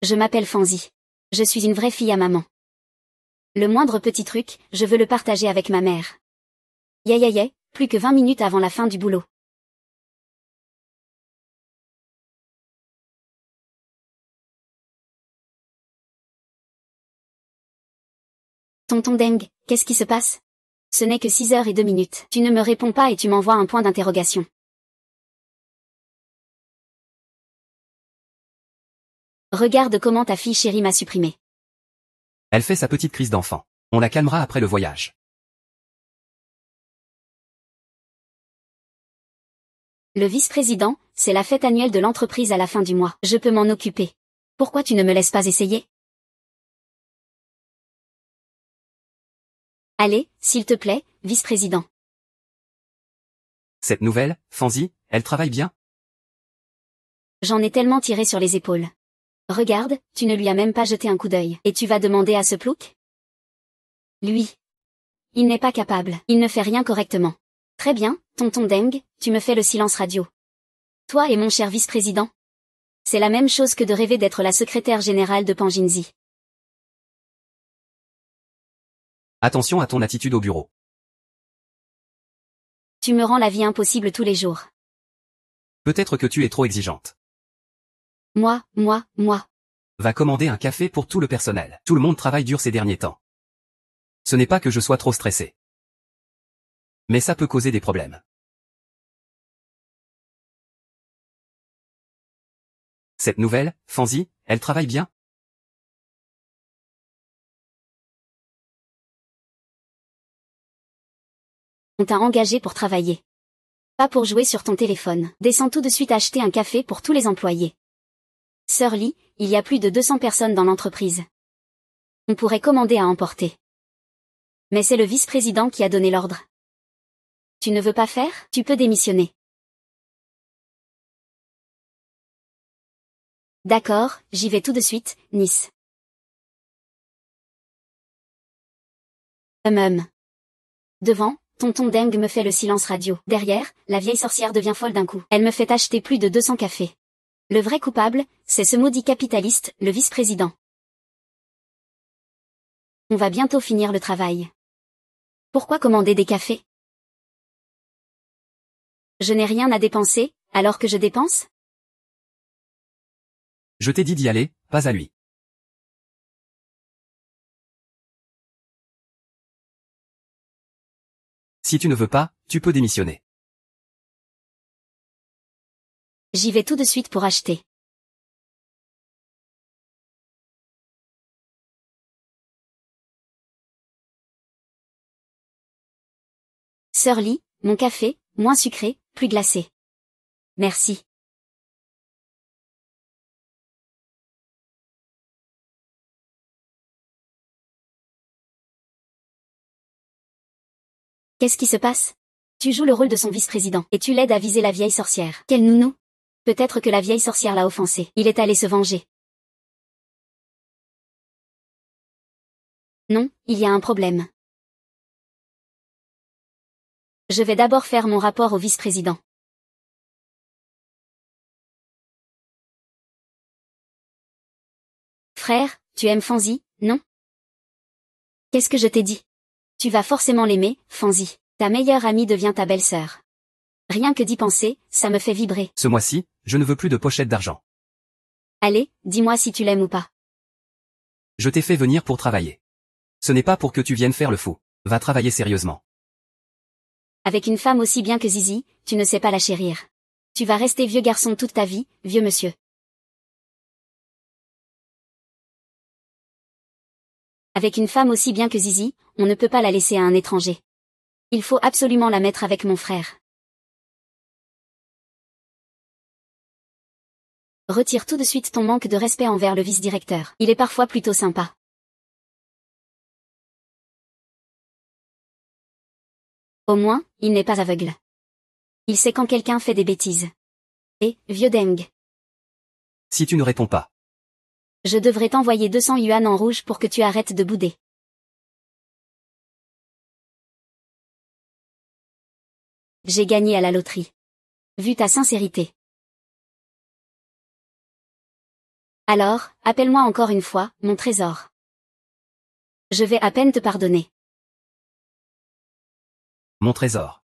Je m'appelle Fanzy. Je suis une vraie fille à maman. Le moindre petit truc, je veux le partager avec ma mère. Yé, plus que 20 minutes avant la fin du boulot. Tonton Deng, qu'est-ce qui se passe? Ce n'est que 6h02. Tu ne me réponds pas et tu m'envoies un point d'interrogation. Regarde comment ta fille chérie m'a supprimé. Elle fait sa petite crise d'enfant. On la calmera après le voyage. Le vice-président, c'est la fête annuelle de l'entreprise à la fin du mois. Je peux m'en occuper. Pourquoi tu ne me laisses pas essayer? Allez, s'il te plaît, vice-président. Cette nouvelle, Fanzy, elle travaille bien? J'en ai tellement tiré sur les épaules. Regarde, tu ne lui as même pas jeté un coup d'œil. Et tu vas demander à ce plouc? Lui. Il n'est pas capable. Il ne fait rien correctement. Très bien, tonton Deng, tu me fais le silence radio. Toi et mon cher vice-président. C'est la même chose que de rêver d'être la secrétaire générale de Panjinzi. Attention à ton attitude au bureau. Tu me rends la vie impossible tous les jours. Peut-être que tu es trop exigeante. Moi. Va commander un café pour tout le personnel. Tout le monde travaille dur ces derniers temps. Ce n'est pas que je sois trop stressé. Mais ça peut causer des problèmes. Cette nouvelle, Fanzy, elle travaille bien? On t'a engagé pour travailler. Pas pour jouer sur ton téléphone. Descends tout de suite acheter un café pour tous les employés. Sœur Lee, il y a plus de 200 personnes dans l'entreprise. On pourrait commander à emporter. Mais c'est le vice-président qui a donné l'ordre. Tu ne veux pas faire? Tu peux démissionner. D'accord, j'y vais tout de suite, Nice. Devant, tonton Deng me fait le silence radio. Derrière, la vieille sorcière devient folle d'un coup. Elle me fait acheter plus de 200 cafés. Le vrai coupable, c'est ce maudit capitaliste, le vice-président. On va bientôt finir le travail. Pourquoi commander des cafés? Je n'ai rien à dépenser, alors que je dépense? Je t'ai dit d'y aller, pas à lui. Si tu ne veux pas, tu peux démissionner. J'y vais tout de suite pour acheter. Sœur Lee, mon café, moins sucré, plus glacé. Merci. Qu'est-ce qui se passe? Tu joues le rôle de son vice-président, et tu l'aides à viser la vieille sorcière. Quel nounou! Peut-être que la vieille sorcière l'a offensé. Il est allé se venger. Non, il y a un problème. Je vais d'abord faire mon rapport au vice-président. Frère, tu aimes Fanzy, non? Qu'est-ce que je t'ai dit? Tu vas forcément l'aimer, Fanzy. Ta meilleure amie devient ta belle-sœur. Rien que d'y penser, ça me fait vibrer. Ce mois-ci, je ne veux plus de pochette d'argent. Allez, dis-moi si tu l'aimes ou pas. Je t'ai fait venir pour travailler. Ce n'est pas pour que tu viennes faire le fou. Va travailler sérieusement. Avec une femme aussi bien que Zizi, tu ne sais pas la chérir. Tu vas rester vieux garçon toute ta vie, vieux monsieur. Avec une femme aussi bien que Zizi, on ne peut pas la laisser à un étranger. Il faut absolument la mettre avec mon frère. Retire tout de suite ton manque de respect envers le vice-directeur. Il est parfois plutôt sympa. Au moins, il n'est pas aveugle. Il sait quand quelqu'un fait des bêtises. Et, vieux Deng. Si tu ne réponds pas. Je devrais t'envoyer 200 yuan en rouge pour que tu arrêtes de bouder. J'ai gagné à la loterie. Vu ta sincérité. Alors, appelle-moi encore une fois, mon trésor. Je vais à peine te pardonner. Mon trésor.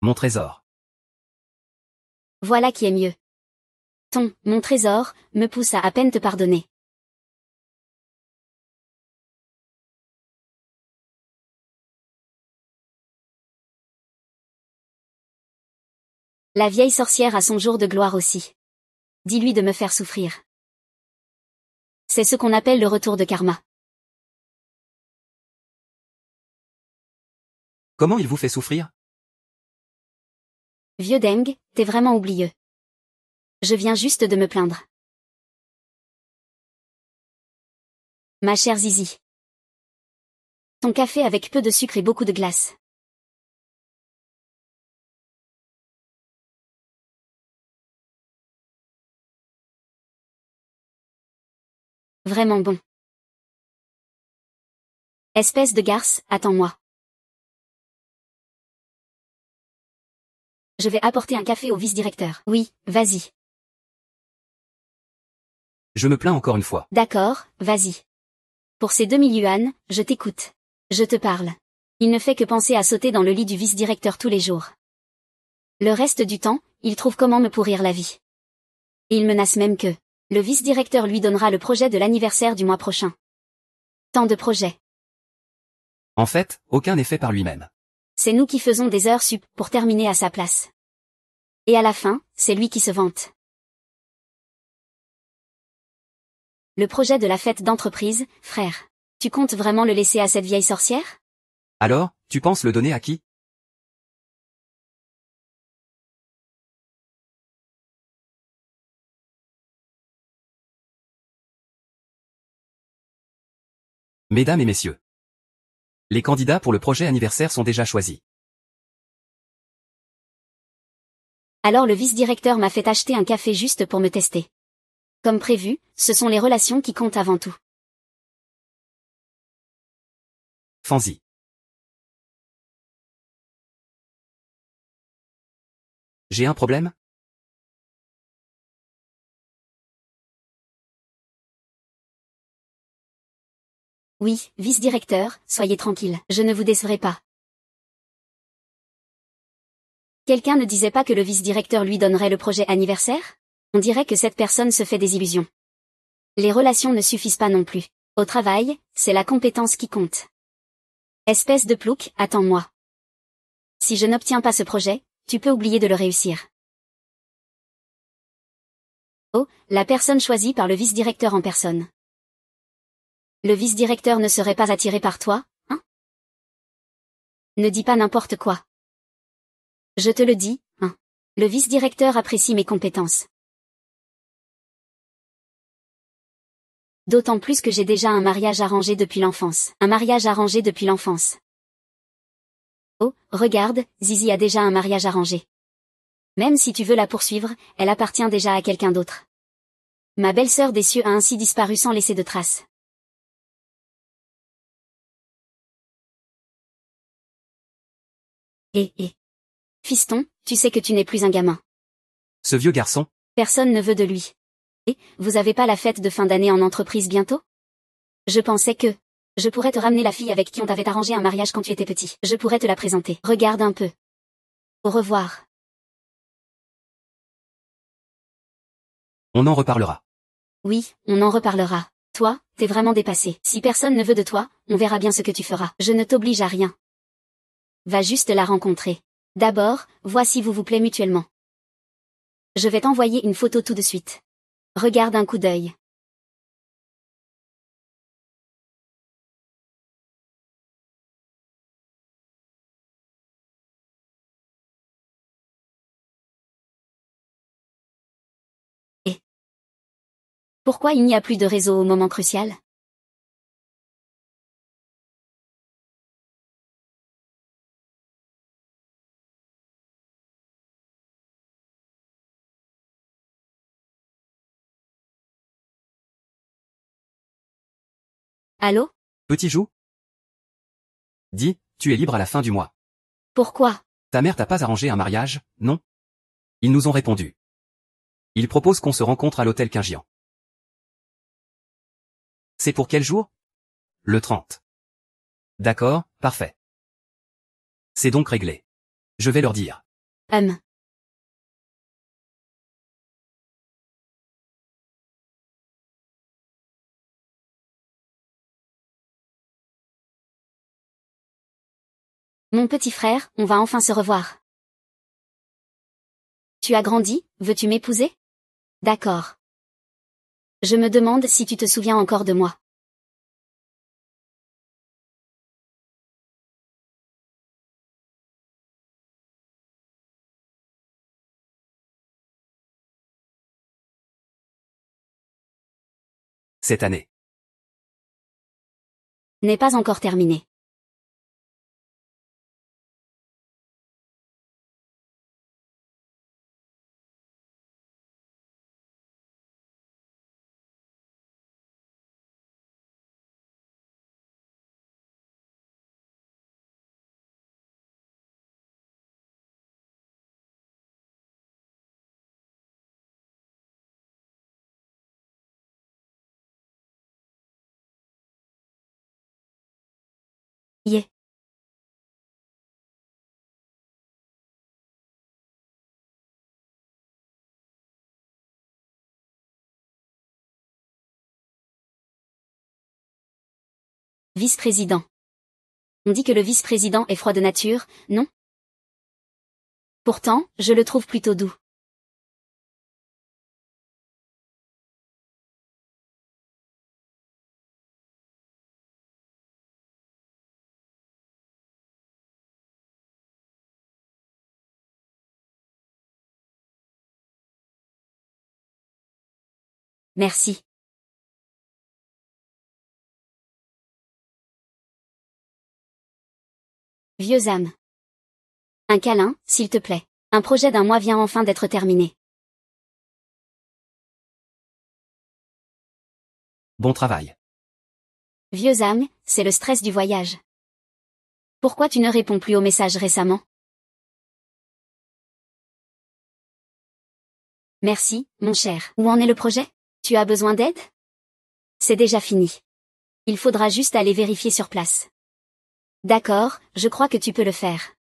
Mon trésor. Voilà qui est mieux. Mon trésor, me pousse à peine te pardonner. La vieille sorcière a son jour de gloire aussi. Dis-lui de me faire souffrir. C'est ce qu'on appelle le retour de karma. Comment il vous fait souffrir? Vieux Deng, t'es vraiment oublieux. Je viens juste de me plaindre. Ma chère Zizi. Ton café avec peu de sucre et beaucoup de glace. Vraiment bon. Espèce de garce, attends-moi. Je vais apporter un café au vice-directeur. Oui, vas-y. Je me plains encore une fois. D'accord, vas-y. Pour ces 2000 yuan, je t'écoute. Je te parle. Il ne fait que penser à sauter dans le lit du vice-directeur tous les jours. Le reste du temps, il trouve comment me pourrir la vie. Et il menace même que le vice-directeur lui donnera le projet de l'anniversaire du mois prochain. Tant de projets. En fait, aucun n'est fait par lui-même. C'est nous qui faisons des heures sup pour terminer à sa place. Et à la fin, c'est lui qui se vante. Le projet de la fête d'entreprise, frère. Tu comptes vraiment le laisser à cette vieille sorcière? Alors, tu penses le donner à qui? Mesdames et messieurs. Les candidats pour le projet anniversaire sont déjà choisis. Alors le vice-directeur m'a fait acheter un café juste pour me tester. Comme prévu, ce sont les relations qui comptent avant tout. Fanzi. J'ai un problème? Oui, vice-directeur, soyez tranquille, je ne vous décevrai pas. Quelqu'un ne disait pas que le vice-directeur lui donnerait le projet anniversaire? On dirait que cette personne se fait des illusions. Les relations ne suffisent pas non plus. Au travail, c'est la compétence qui compte. Espèce de plouc, attends-moi. Si je n'obtiens pas ce projet, tu peux oublier de le réussir. Oh, la personne choisie par le vice-directeur en personne. Le vice-directeur ne serait pas attiré par toi, hein? Ne dis pas n'importe quoi. Je te le dis, hein. Le vice-directeur apprécie mes compétences. D'autant plus que j'ai déjà un mariage arrangé depuis l'enfance. Un mariage arrangé depuis l'enfance. Oh, regarde, Zizi a déjà un mariage arrangé. Même si tu veux la poursuivre, elle appartient déjà à quelqu'un d'autre. Ma belle-sœur des cieux a ainsi disparu sans laisser de traces. Fiston, tu sais que tu n'es plus un gamin. Ce vieux garçon? Personne ne veut de lui. Et, vous avez pas la fête de fin d'année en entreprise bientôt? Je pensais que je pourrais te ramener la fille avec qui on t'avait arrangé un mariage quand tu étais petit. Je pourrais te la présenter. Regarde un peu. Au revoir. On en reparlera. Oui, on en reparlera. Toi, t'es vraiment dépassé. Si personne ne veut de toi, on verra bien ce que tu feras. Je ne t'oblige à rien. Va juste la rencontrer. D'abord, vois si vous vous plaît mutuellement. Je vais t'envoyer une photo tout de suite. Regarde un coup d'œil. Et pourquoi il n'y a plus de réseau au moment crucial? Allô? Petit Jou? Dis, tu es libre à la fin du mois. Pourquoi? Ta mère t'a pas arrangé un mariage, non? Ils nous ont répondu. Il propose qu'on se rencontre à l'hôtel Quingian. C'est pour quel jour? Le 30. D'accord, parfait. C'est donc réglé. Je vais leur dire. Mon petit frère, on va enfin se revoir. Tu as grandi, veux-tu m'épouser? D'accord. Je me demande si tu te souviens encore de moi. Cette année. N'est pas encore terminé. Yeah. Vice-président. On dit que le vice-président est froid de nature, non? Pourtant, je le trouve plutôt doux. Merci. Vieux âme. Un câlin, s'il te plaît. Un projet d'un mois vient enfin d'être terminé. Bon travail. Vieux âme, c'est le stress du voyage. Pourquoi tu ne réponds plus aux messages récemment? Merci, mon cher. Où en est le projet? Tu as besoin d'aide? C'est déjà fini. Il faudra juste aller vérifier sur place. D'accord, je crois que tu peux le faire.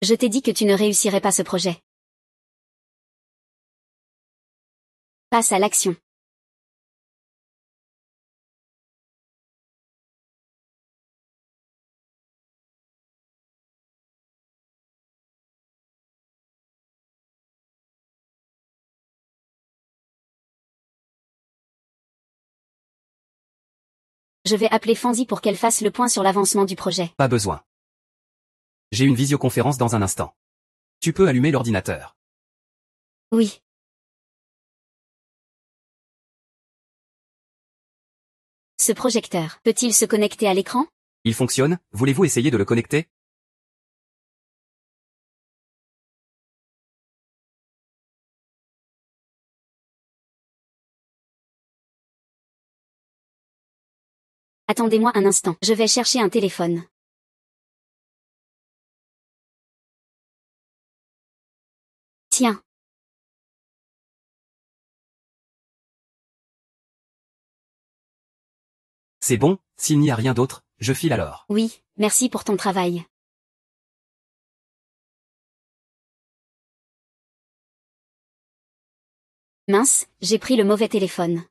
Je t'ai dit que tu ne réussirais pas ce projet. Passe à l'action. Je vais appeler Fanzi pour qu'elle fasse le point sur l'avancement du projet. Pas besoin. J'ai une visioconférence dans un instant. Tu peux allumer l'ordinateur. Oui. Ce projecteur, peut-il se connecter à l'écran? Il fonctionne, voulez-vous essayer de le connecter? Attendez-moi un instant, je vais chercher un téléphone. Tiens. C'est bon, s'il n'y a rien d'autre, je file alors. Oui, merci pour ton travail. Mince, j'ai pris le mauvais téléphone.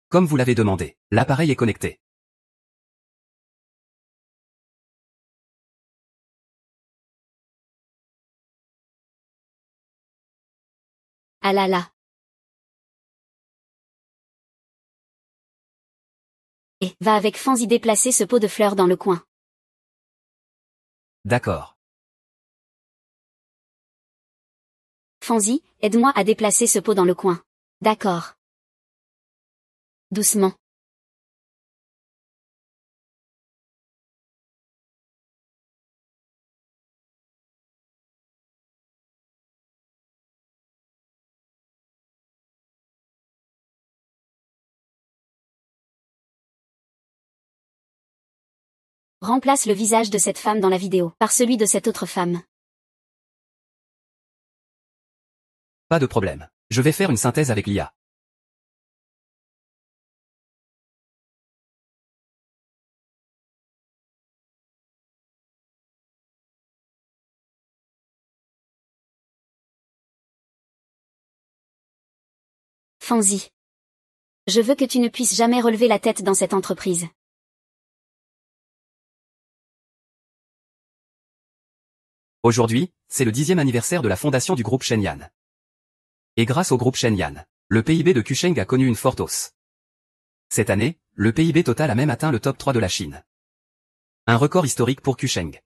Comme vous l'avez demandé, l'appareil est connecté. Ah là là. Et va avec Fanzi déplacer ce pot de fleurs dans le coin. D'accord. Fanzi, aide-moi à déplacer ce pot dans le coin. D'accord. Doucement. Remplace le visage de cette femme dans la vidéo par celui de cette autre femme. Pas de problème. Je vais faire une synthèse avec l'IA. Fanzi. Je veux que tu ne puisses jamais relever la tête dans cette entreprise. Aujourd'hui, c'est le 10e anniversaire de la fondation du groupe Shenyang. Et grâce au groupe Shenyang, le PIB de Kucheng a connu une forte hausse. Cette année, le PIB total a même atteint le top 3 de la Chine. Un record historique pour Kucheng.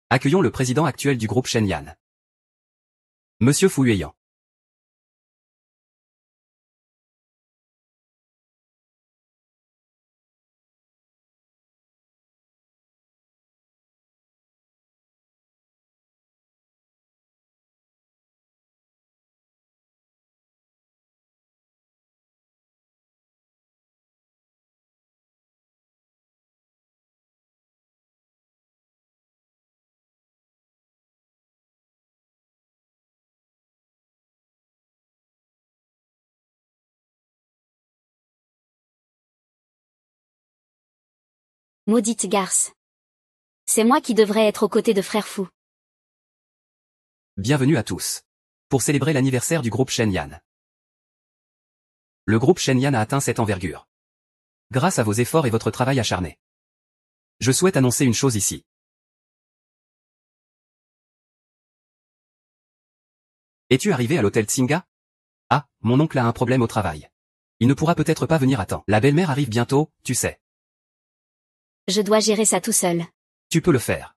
Accueillons le président actuel du groupe Shenyang. Monsieur Fu Yueyang. Maudite garce. C'est moi qui devrais être aux côtés de frère Fu. Bienvenue à tous. Pour célébrer l'anniversaire du groupe Shenyang. Le groupe Shenyang a atteint cette envergure. Grâce à vos efforts et votre travail acharné. Je souhaite annoncer une chose ici. Es-tu arrivé à l'hôtel Tsinga? Ah, mon oncle a un problème au travail. Il ne pourra peut-être pas venir à temps. La belle-mère arrive bientôt, tu sais. Je dois gérer ça tout seul. Tu peux le faire.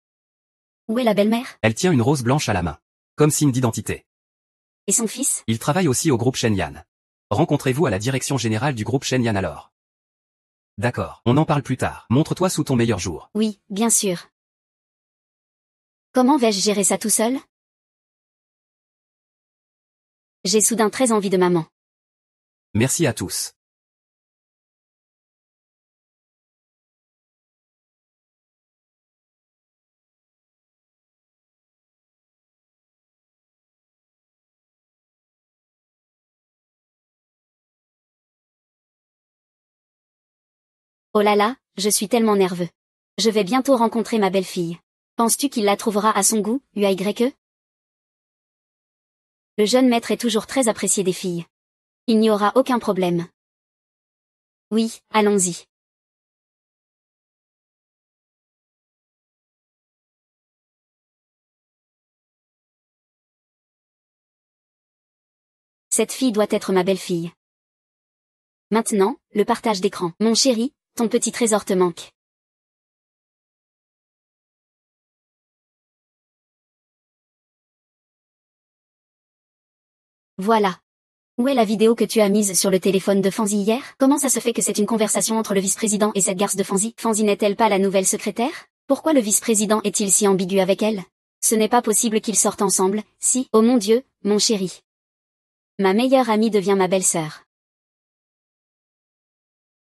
Où est la belle-mère? Elle tient une rose blanche à la main. Comme signe d'identité. Et son fils? Il travaille aussi au groupe Shenyang. Rencontrez-vous à la direction générale du groupe Shenyang alors. D'accord, on en parle plus tard. Montre-toi sous ton meilleur jour. Oui, bien sûr. Comment vais-je gérer ça tout seul? J'ai soudain très envie de maman. Merci à tous. Oh là là, je suis tellement nerveux. Je vais bientôt rencontrer ma belle-fille. Penses-tu qu'il la trouvera à son goût, UYE? Le jeune maître est toujours très apprécié des filles. Il n'y aura aucun problème. Oui, allons-y. Cette fille doit être ma belle-fille. Maintenant, le partage d'écran. Mon chéri, ton petit trésor te manque. Voilà. Où est la vidéo que tu as mise sur le téléphone de Fanzi hier? Comment ça se fait que c'est une conversation entre le vice-président et cette garce de Fanzi? Fanzi n'est-elle pas la nouvelle secrétaire? Pourquoi le vice-président est-il si ambigu avec elle? Ce n'est pas possible qu'ils sortent ensemble, si, oh mon Dieu, mon chéri. Ma meilleure amie devient ma belle-sœur.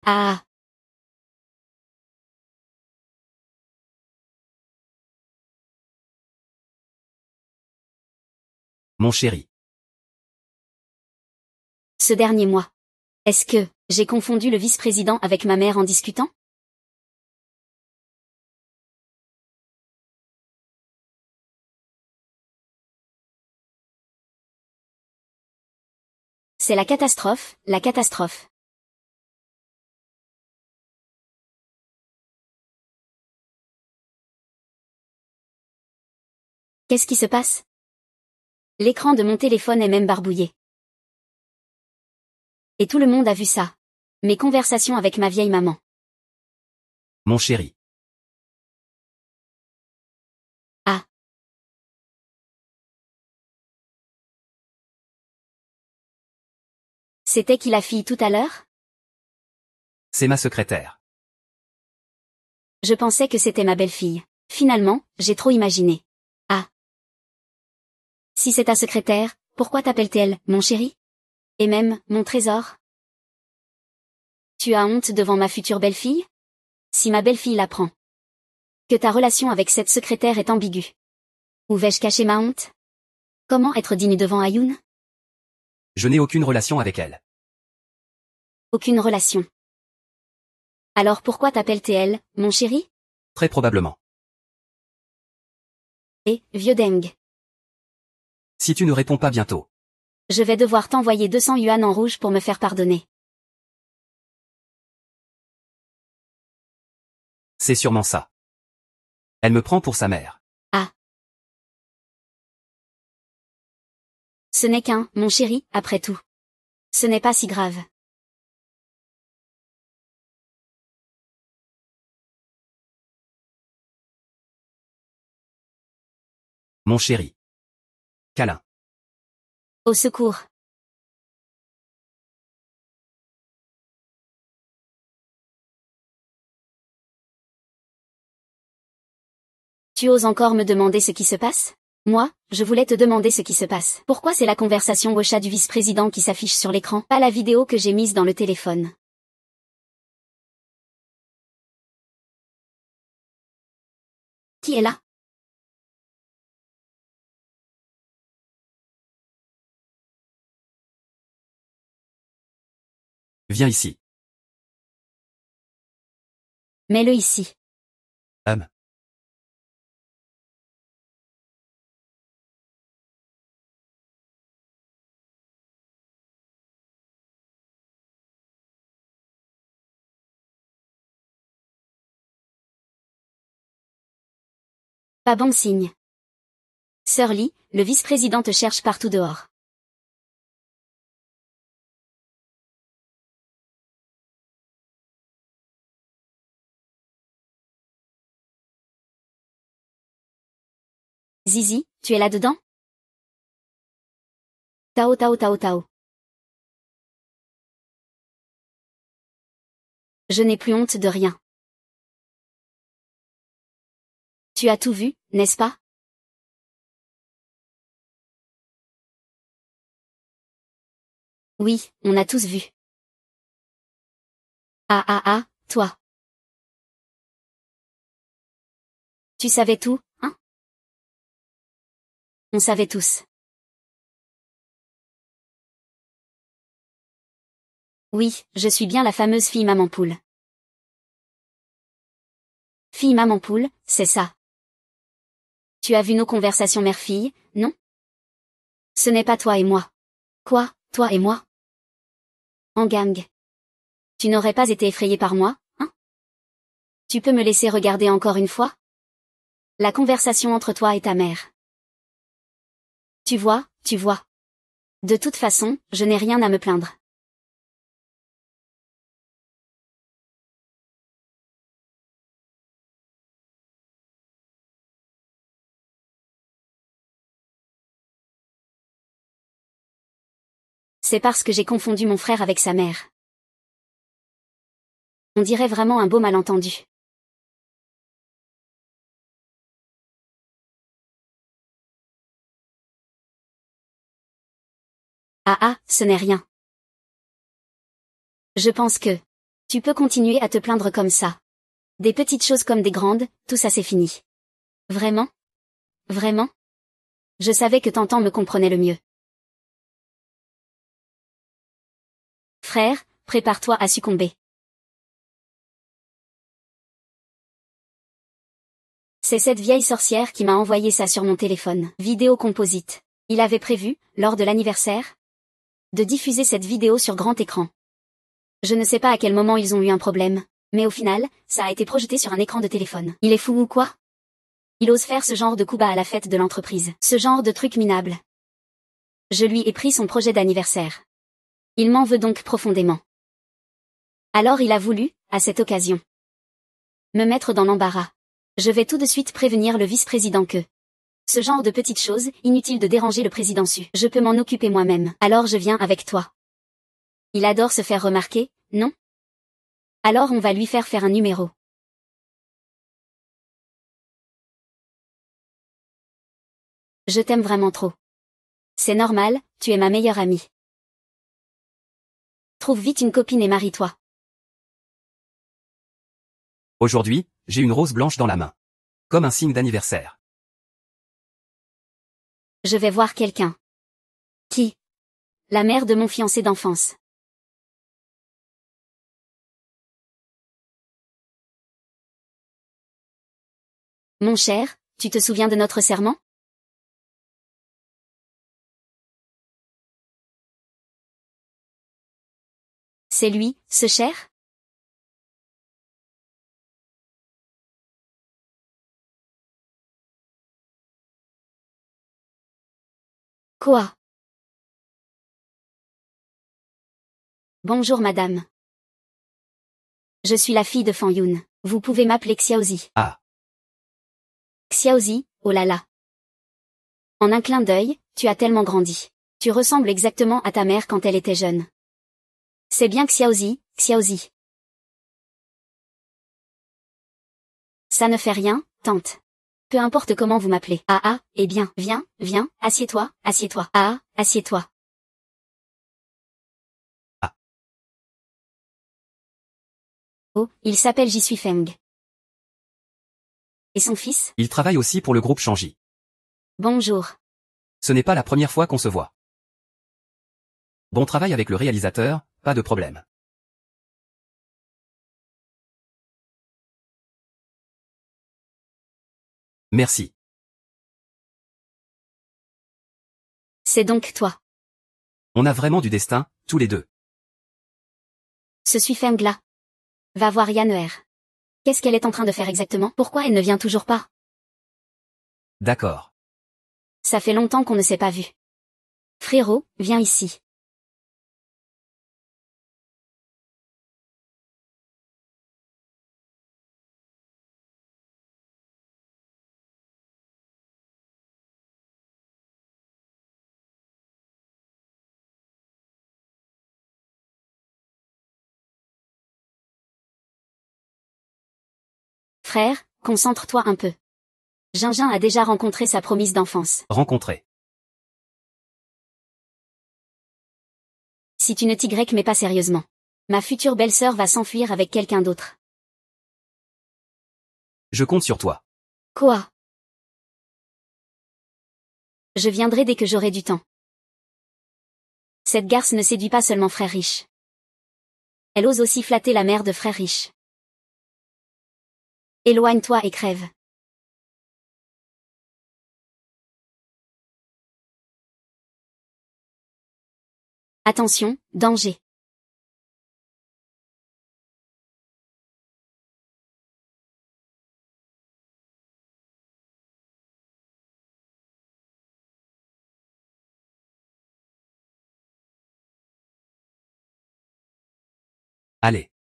Ah. Mon chéri. Ce dernier mois. Est-ce que j'ai confondu le vice-président avec ma mère en discutant? C'est la catastrophe, la catastrophe. Qu'est-ce qui se passe? L'écran de mon téléphone est même barbouillé. Et tout le monde a vu ça. Mes conversations avec ma vieille maman. Mon chéri. Ah. C'était qui la fille tout à l'heure? C'est ma secrétaire. Je pensais que c'était ma belle-fille. Finalement, j'ai trop imaginé. Ah. Si c'est ta secrétaire, pourquoi t'appelle-t-elle, mon chéri? Et même, mon trésor? Tu as honte devant ma future belle-fille? Si ma belle-fille l'apprend. Que ta relation avec cette secrétaire est ambiguë. Où vais-je cacher ma honte? Comment être digne devant Ayoun? Je n'ai aucune relation avec elle. Aucune relation. Alors pourquoi t'appelle-t-elle, mon chéri? Très probablement. Eh, vieux Deng. Si tu ne réponds pas bientôt. Je vais devoir t'envoyer 200 yuan en rouge pour me faire pardonner. C'est sûrement ça. Elle me prend pour sa mère. Ah. Ce n'est qu'un, mon chéri, après tout. Ce n'est pas si grave. Mon chéri. Câlin. Au secours. Tu oses encore me demander ce qui se passe? Moi, je voulais te demander ce qui se passe. Pourquoi c'est la conversation au chat du vice-président qui s'affiche sur l'écran, pas la vidéo que j'ai mise dans le téléphone? Qui est là? Viens ici. Mets-le ici. Pas bon signe. Sir Lee, le vice-président te cherche partout dehors. Zizi, tu es là-dedans? Tao Tao Tao Tao. Je n'ai plus honte de rien. Tu as tout vu, n'est-ce pas? Oui, on a tous vu. Ah ah ah, toi. Tu savais tout, hein? On savait tous. Oui, je suis bien la fameuse fille maman poule. Fille maman poule, c'est ça. Tu as vu nos conversations mère-fille, non? Ce n'est pas toi et moi. Quoi, toi et moi? En gang. Tu n'aurais pas été effrayé par moi, hein? Tu peux me laisser regarder encore une fois? La conversation entre toi et ta mère. Tu vois, tu vois. De toute façon, je n'ai rien à me plaindre. C'est parce que j'ai confondu mon frère avec sa mère. On dirait vraiment un beau malentendu. Ah ah, ce n'est rien. Je pense que tu peux continuer à te plaindre comme ça. Des petites choses comme des grandes, tout ça c'est fini. Vraiment? Vraiment? Je savais que Tantan me comprenait le mieux. Frère, prépare-toi à succomber. C'est cette vieille sorcière qui m'a envoyé ça sur mon téléphone. Vidéo composite. Il avait prévu, lors de l'anniversaire, de diffuser cette vidéo sur grand écran. Je ne sais pas à quel moment ils ont eu un problème, mais au final, ça a été projeté sur un écran de téléphone. Il est fou ou quoi? Il ose faire ce genre de coup bas à la fête de l'entreprise. Ce genre de truc minable. Je lui ai pris son projet d'anniversaire. Il m'en veut donc profondément. Alors il a voulu, à cette occasion, me mettre dans l'embarras. Je vais tout de suite prévenir le vice-président que ce genre de petites choses, inutile de déranger le président su. Je peux m'en occuper moi-même. Alors je viens avec toi. Il adore se faire remarquer, non? Alors on va lui faire un numéro. Je t'aime vraiment trop. C'est normal, tu es ma meilleure amie. Trouve vite une copine et marie-toi. Aujourd'hui, j'ai une rose blanche dans la main. Comme un signe d'anniversaire. Je vais voir quelqu'un. Qui? La mère de mon fiancé d'enfance. Mon cher, tu te souviens de notre serment? C'est lui, ce cher? Quoi? Bonjour madame. Je suis la fille de Fan Yun. Vous pouvez m'appeler Xiaozi. Ah. Xiaozi, oh là là. En un clin d'œil, tu as tellement grandi. Tu ressembles exactement à ta mère quand elle était jeune. C'est bien Xiaozi, Xiaozi. Ça ne fait rien, tante. Peu importe comment vous m'appelez. Eh bien, viens, assieds-toi, assieds-toi. Assieds-toi. Ah. Oh, il s'appelle Jisui Feng. Et son fils? Il travaille aussi pour le groupe Shangji. Bonjour. Ce n'est pas la première fois qu'on se voit. Bon travail avec le réalisateur, pas de problème. Merci. C'est donc toi. On a vraiment du destin, tous les deux. Ce Sui Feng là. Va voir Yanner. Qu'est-ce qu'elle est en train de faire exactement? Pourquoi elle ne vient toujours pas? D'accord. Ça fait longtemps qu'on ne s'est pas vu. Frérot, viens ici. Frère, concentre-toi un peu. Gingin a déjà rencontré sa promise d'enfance. Rencontré. Si tu ne t'y mets pas sérieusement. Ma future belle-sœur va s'enfuir avec quelqu'un d'autre. Je compte sur toi. Quoi? Je viendrai dès que j'aurai du temps. Cette garce ne séduit pas seulement frère riche. Elle ose aussi flatter la mère de frère riche. Éloigne-toi et crève. Attention, danger. Allez.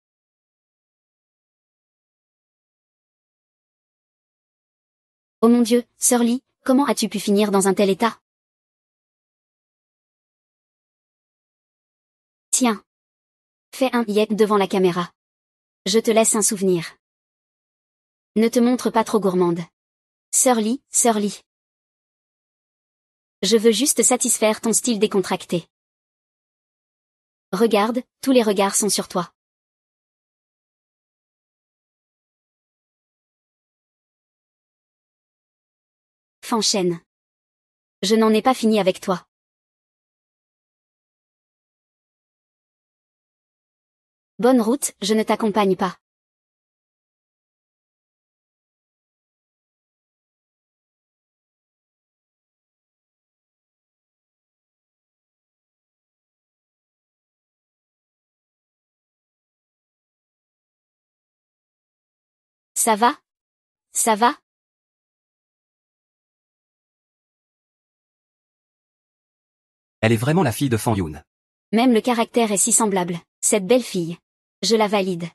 Oh mon Dieu, Sœur Lee, comment as-tu pu finir dans un tel état? Tiens. Fais un yep devant la caméra. Je te laisse un souvenir. Ne te montre pas trop gourmande. Sœur Lee, Sœur Lee. Je veux juste satisfaire ton style décontracté. Regarde, tous les regards sont sur toi. Fanchen. Je n'en ai pas fini avec toi. Bonne route, je ne t'accompagne pas. Ça va? Ça va? Elle est vraiment la fille de Fan Yun. Même le caractère est si semblable. Cette belle fille. Je la valide.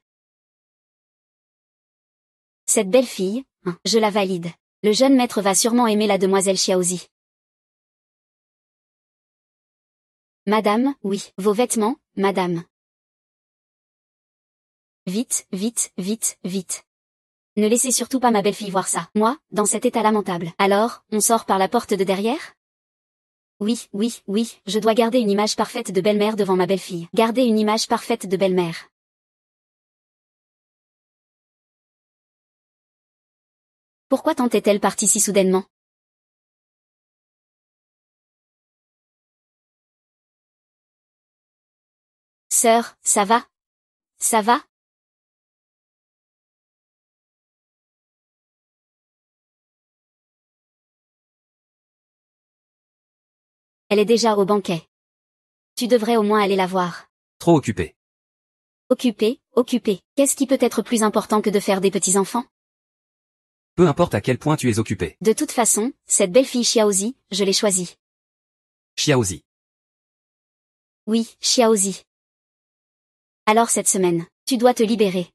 Cette belle fille, je la valide. Le jeune maître va sûrement aimer la demoiselle Xiaozi. Madame, oui, vos vêtements, madame. Vite, vite, vite, vite. Ne laissez surtout pas ma belle-fille voir ça. Moi, dans cet état lamentable. Alors, on sort par la porte de derrière? Oui, je dois garder une image parfaite de belle-mère devant ma belle-fille. Garder une image parfaite de belle-mère. Pourquoi tant est-elle partie si soudainement? Sœur, ça va? Ça va? Elle est déjà au banquet. Tu devrais au moins aller la voir. Trop occupé. Occupée, occupée. Qu'est-ce qui peut être plus important que de faire des petits-enfants? Peu importe à quel point tu es occupé. De toute façon, cette belle fille Xiaozi, je l'ai choisie. Xiaozi. Oui, Xiaozi. Alors cette semaine, tu dois te libérer.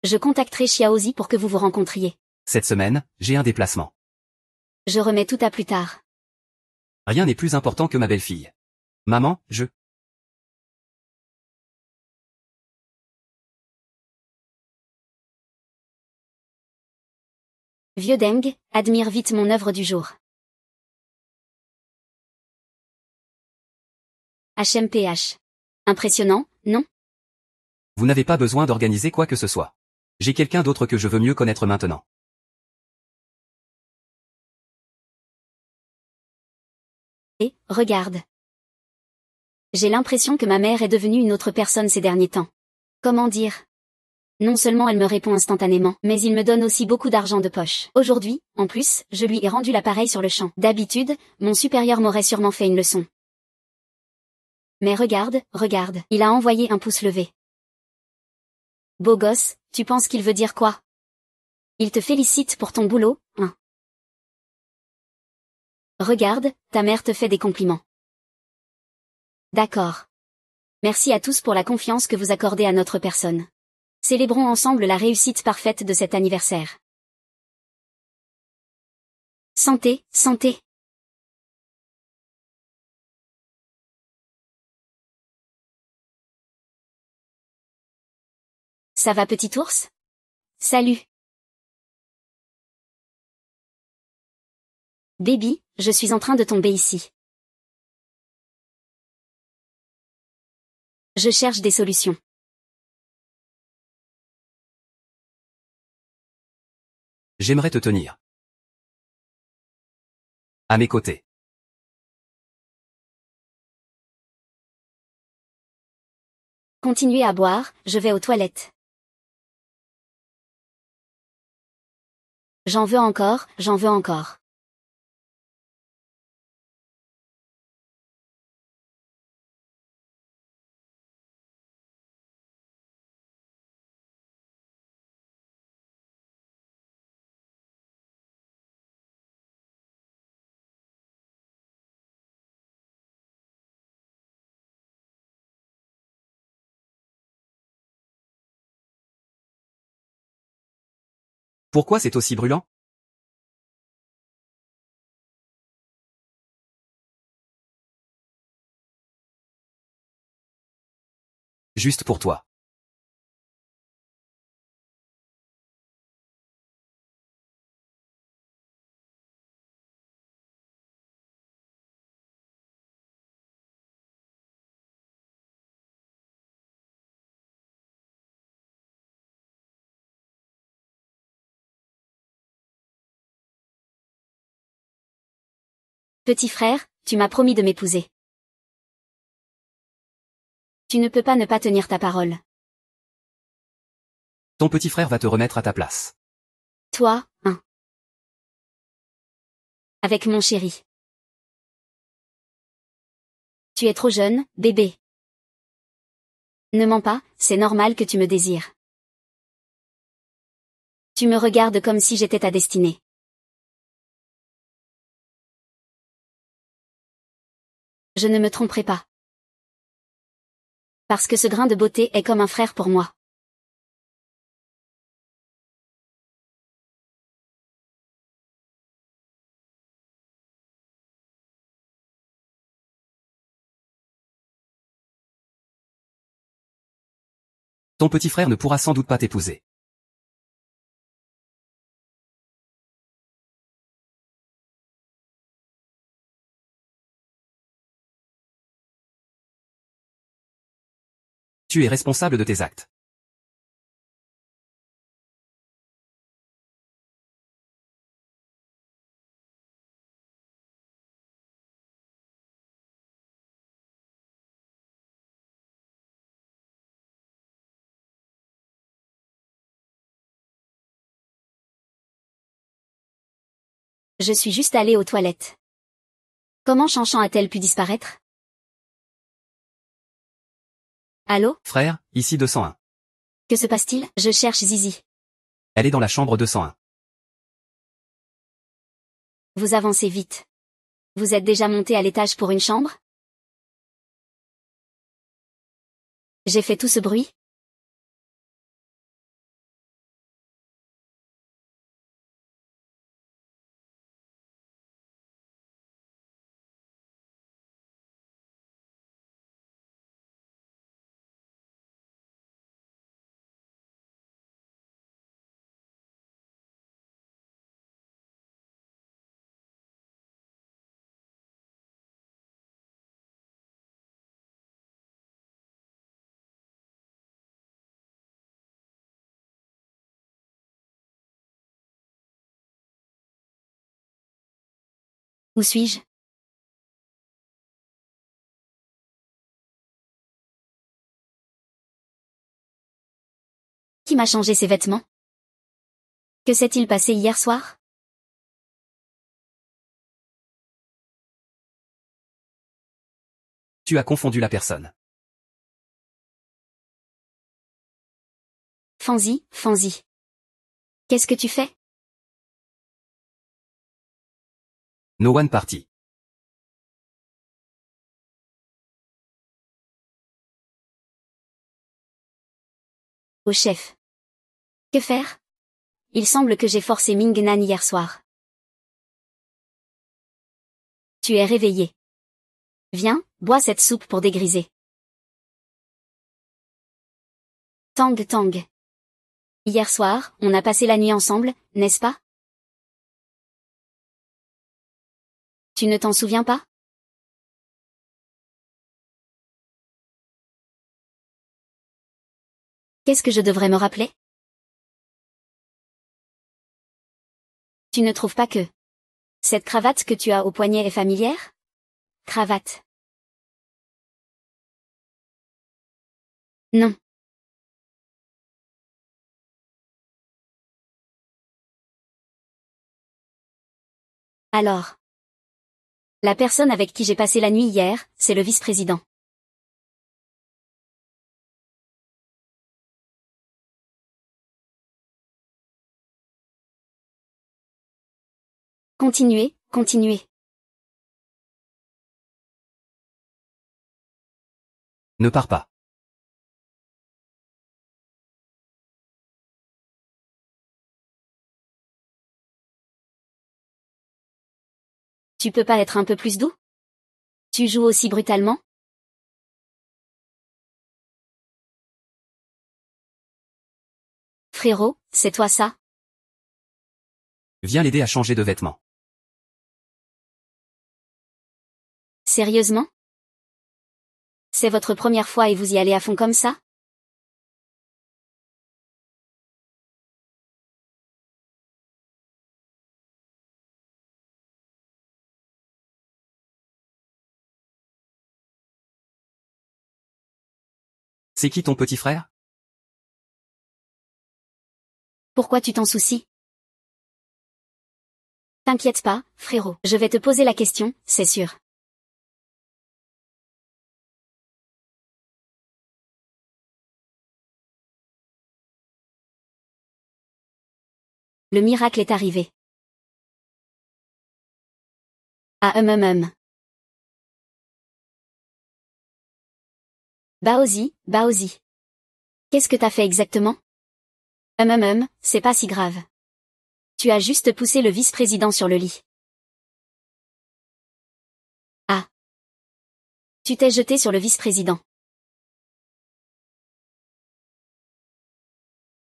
Je contacterai Xiaozi pour que vous vous rencontriez. Cette semaine, j'ai un déplacement. Je remets tout à plus tard. Rien n'est plus important que ma belle-fille. Maman, je... Vieux Deng, admire vite mon œuvre du jour. HMPH. Impressionnant, non? Vous n'avez pas besoin d'organiser quoi que ce soit. J'ai quelqu'un d'autre que je veux mieux connaître maintenant. Et, regarde. J'ai l'impression que ma mère est devenue une autre personne ces derniers temps. Comment dire? Non seulement elle me répond instantanément, mais il me donne aussi beaucoup d'argent de poche. Aujourd'hui, en plus, je lui ai rendu l'appareil sur le champ. D'habitude, mon supérieur m'aurait sûrement fait une leçon. Mais regarde, regarde, il a envoyé un pouce levé. Beau gosse, tu penses qu'il veut dire quoi? Il te félicite pour ton boulot, hein? Regarde, ta mère te fait des compliments. D'accord. Merci à tous pour la confiance que vous accordez à notre personne. Célébrons ensemble la réussite parfaite de cet anniversaire. Santé, santé. Ça va petit ours? Salut. Baby, je suis en train de tomber ici. Je cherche des solutions. J'aimerais te tenir. À mes côtés. Continuez à boire, je vais aux toilettes. J'en veux encore, j'en veux encore. Pourquoi c'est aussi brûlant? Juste pour toi. Petit frère, tu m'as promis de m'épouser. Tu ne peux pas ne pas tenir ta parole. Ton petit frère va te remettre à ta place. Toi, hein. Avec mon chéri. Tu es trop jeune, bébé. Ne mens pas, c'est normal que tu me désires. Tu me regardes comme si j'étais ta destinée. Je ne me tromperai pas. Parce que ce grain de beauté est comme un frère pour moi. Ton petit frère ne pourra sans doute pas t'épouser. Tu es responsable de tes actes. Je suis juste allée aux toilettes. Comment Chanchan a-t-elle pu disparaître? Allô? Frère, ici 201. Que se passe-t-il? Je cherche Zizi. Elle est dans la chambre 201. Vous avancez vite. Vous êtes déjà monté à l'étage pour une chambre? J'ai fait tout ce bruit? Où suis-je? Qui m'a changé ses vêtements? Que s'est-il passé hier soir? Tu as confondu la personne. Fanzi, Fanzi. Qu'est-ce que tu fais? No one party. Au chef. Que faire? Il semble que j'ai forcé Mingnan hier soir. Tu es réveillé. Viens, bois cette soupe pour dégriser. Tang Tang. Hier soir, on a passé la nuit ensemble, n'est-ce pas? Tu ne t'en souviens pas? Qu'est-ce que je devrais me rappeler? Tu ne trouves pas que cette cravate que tu as au poignet est familière? Cravate. Non. Alors. La personne avec qui j'ai passé la nuit hier, c'est le vice-président. Continuez, continuez. Ne pars pas. Tu peux pas être un peu plus doux? Tu joues aussi brutalement? Frérot, c'est toi ça? Viens l'aider à changer de vêtements. Sérieusement? C'est votre première fois et vous y allez à fond comme ça? C'est qui ton petit frère? Pourquoi tu t'en soucies? T'inquiète pas, frérot, je vais te poser la question, c'est sûr. Le miracle est arrivé. Ah Baozi, Baozi. Qu'est-ce que t'as fait exactement? C'est pas si grave. Tu as juste poussé le vice-président sur le lit. Ah. Tu t'es jeté sur le vice-président.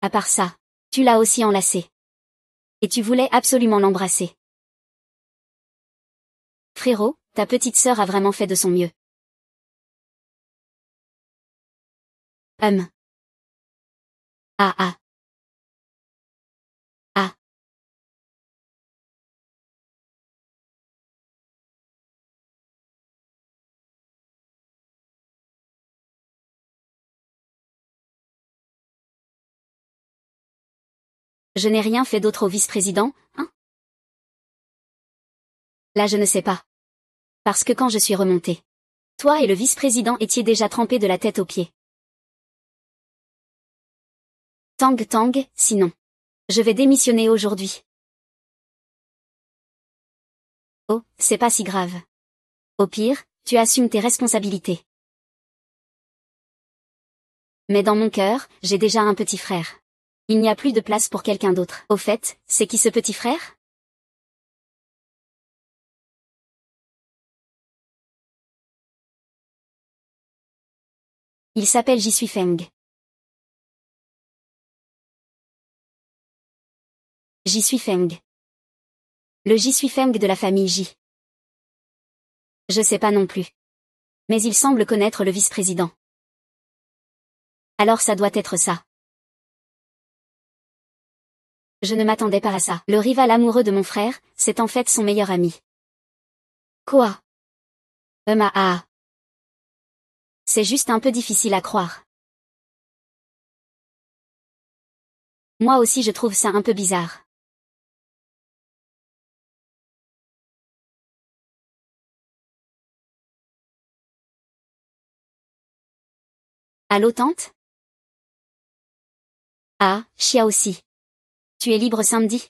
À part ça, tu l'as aussi enlacé. Et tu voulais absolument l'embrasser. Frérot, ta petite sœur a vraiment fait de son mieux. Ah ah. Ah. Je n'ai rien fait d'autre au vice-président, hein? Là je ne sais pas. Parce que quand je suis remontée, toi et le vice-président étiez déjà trempés de la tête aux pieds. Tang Tang, sinon. Je vais démissionner aujourd'hui. Oh, c'est pas si grave. Au pire, tu assumes tes responsabilités. Mais dans mon cœur, j'ai déjà un petit frère. Il n'y a plus de place pour quelqu'un d'autre. Au fait, c'est qui ce petit frère? Il s'appelle Jisui Feng. Jisui Feng. Le Jisui Feng de la famille J. Je sais pas non plus. Mais il semble connaître le vice-président. Alors ça doit être ça. Je ne m'attendais pas à ça. Le rival amoureux de mon frère, c'est en fait son meilleur ami. Quoi? Ah. C'est juste un peu difficile à croire. Moi aussi je trouve ça un peu bizarre. Allô tante? Ah, Chia aussi. Tu es libre samedi?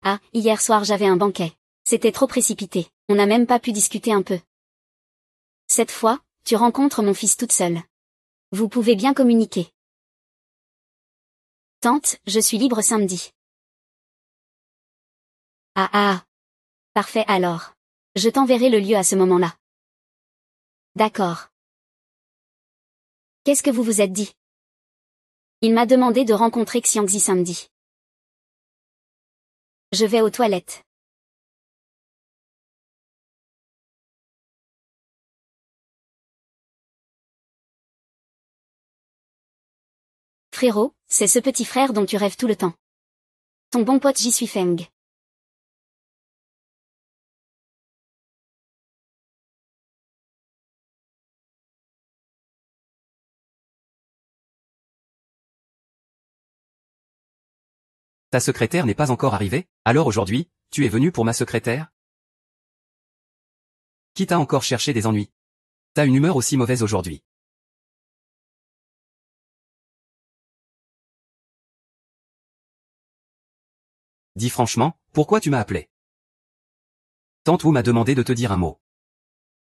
Ah, hier soir j'avais un banquet. C'était trop précipité. On n'a même pas pu discuter un peu. Cette fois, tu rencontres mon fils toute seule. Vous pouvez bien communiquer. Tante, je suis libre samedi. Ah. Parfait alors. Je t'enverrai le lieu à ce moment-là. D'accord. Qu'est-ce que vous vous êtes dit? Il m'a demandé de rencontrer Xiangxi samedi. Je vais aux toilettes. Frérot, c'est ce petit frère dont tu rêves tout le temps. Ton bon pote Jisui Feng. Ta secrétaire n'est pas encore arrivée? Alors aujourd'hui, tu es venu pour ma secrétaire? Qui t'a encore cherché des ennuis? T'as une humeur aussi mauvaise aujourd'hui. Dis franchement, pourquoi tu m'as appelé? Tante Wu m'a demandé de te dire un mot.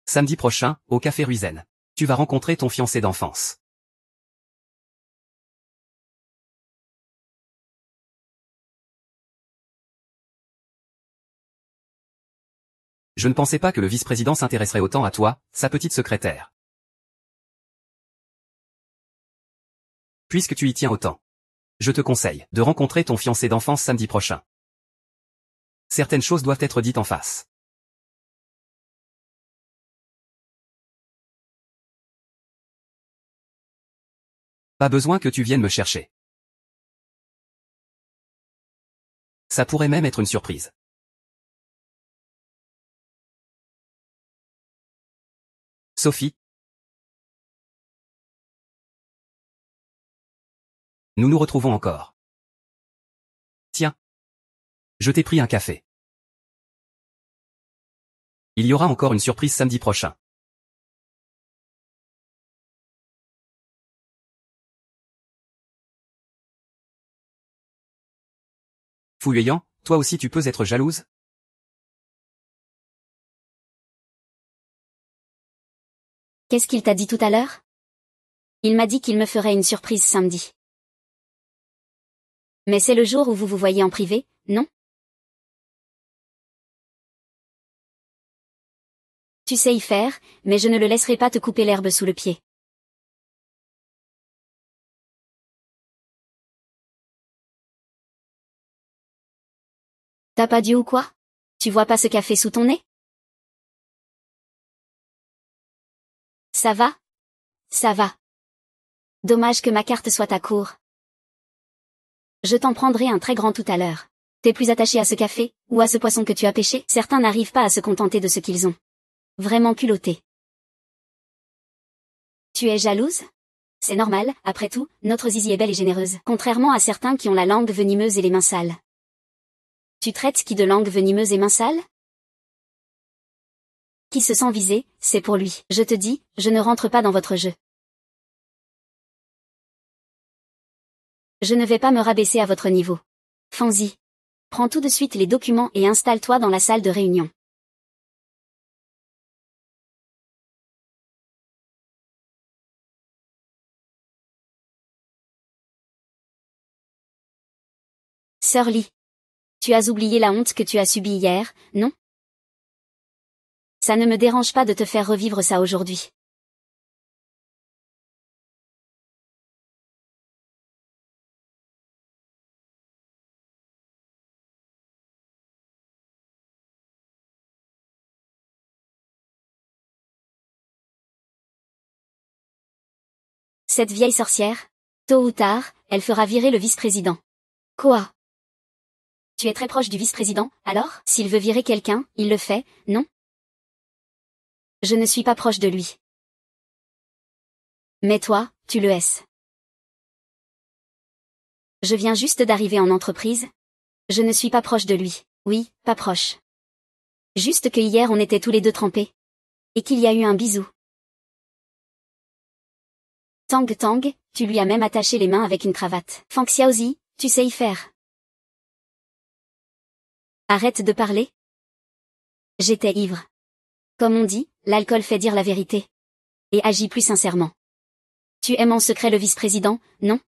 Samedi prochain, au Café Ruizen. Tu vas rencontrer ton fiancé d'enfance. Je ne pensais pas que le vice-président s'intéresserait autant à toi, sa petite secrétaire. Puisque tu y tiens autant. Je te conseille de rencontrer ton fiancé d'enfance samedi prochain. Certaines choses doivent être dites en face. Pas besoin que tu viennes me chercher. Ça pourrait même être une surprise. Sophie. Nous nous retrouvons encore. Tiens. Je t'ai pris un café. Il y aura encore une surprise samedi prochain. Fuyeyang, toi aussi tu peux être jalouse? Qu'est-ce qu'il t'a dit tout à l'heure? Il m'a dit qu'il me ferait une surprise samedi. Mais c'est le jour où vous vous voyez en privé, non? Tu sais y faire, mais je ne le laisserai pas te couper l'herbe sous le pied. T'as pas dû ou quoi? Tu vois pas ce café sous ton nez? Ça va? Ça va. Dommage que ma carte soit à court. Je t'en prendrai un très grand tout à l'heure. T'es plus attaché à ce café, ou à ce poisson que tu as pêché? Certains n'arrivent pas à se contenter de ce qu'ils ont. Vraiment culotté. Tu es jalouse? C'est normal, après tout, notre Zizi est belle et généreuse. Contrairement à certains qui ont la langue venimeuse et les mains sales. Tu traites qui de langue venimeuse et mains sales? Qui se sent visé, c'est pour lui. Je te dis, je ne rentre pas dans votre jeu. Je ne vais pas me rabaisser à votre niveau. Fanzy. Prends tout de suite les documents et installe-toi dans la salle de réunion. Sœur Lee. Tu as oublié la honte que tu as subie hier, non? Ça ne me dérange pas de te faire revivre ça aujourd'hui. Cette vieille sorcière, tôt ou tard, elle fera virer le vice-président. Quoi? Tu es très proche du vice-président, alors? S'il veut virer quelqu'un, il le fait, non? Je ne suis pas proche de lui. Mais toi, tu le es. Je viens juste d'arriver en entreprise. Je ne suis pas proche de lui. Oui, pas proche. Juste que hier on était tous les deux trempés. Et qu'il y a eu un bisou. Tang Tang, tu lui as même attaché les mains avec une cravate. Fang Xiaozi, tu sais y faire. Arrête de parler. J'étais ivre. Comme on dit, l'alcool fait dire la vérité. Et agis plus sincèrement. Tu aimes en secret le vice-président, non?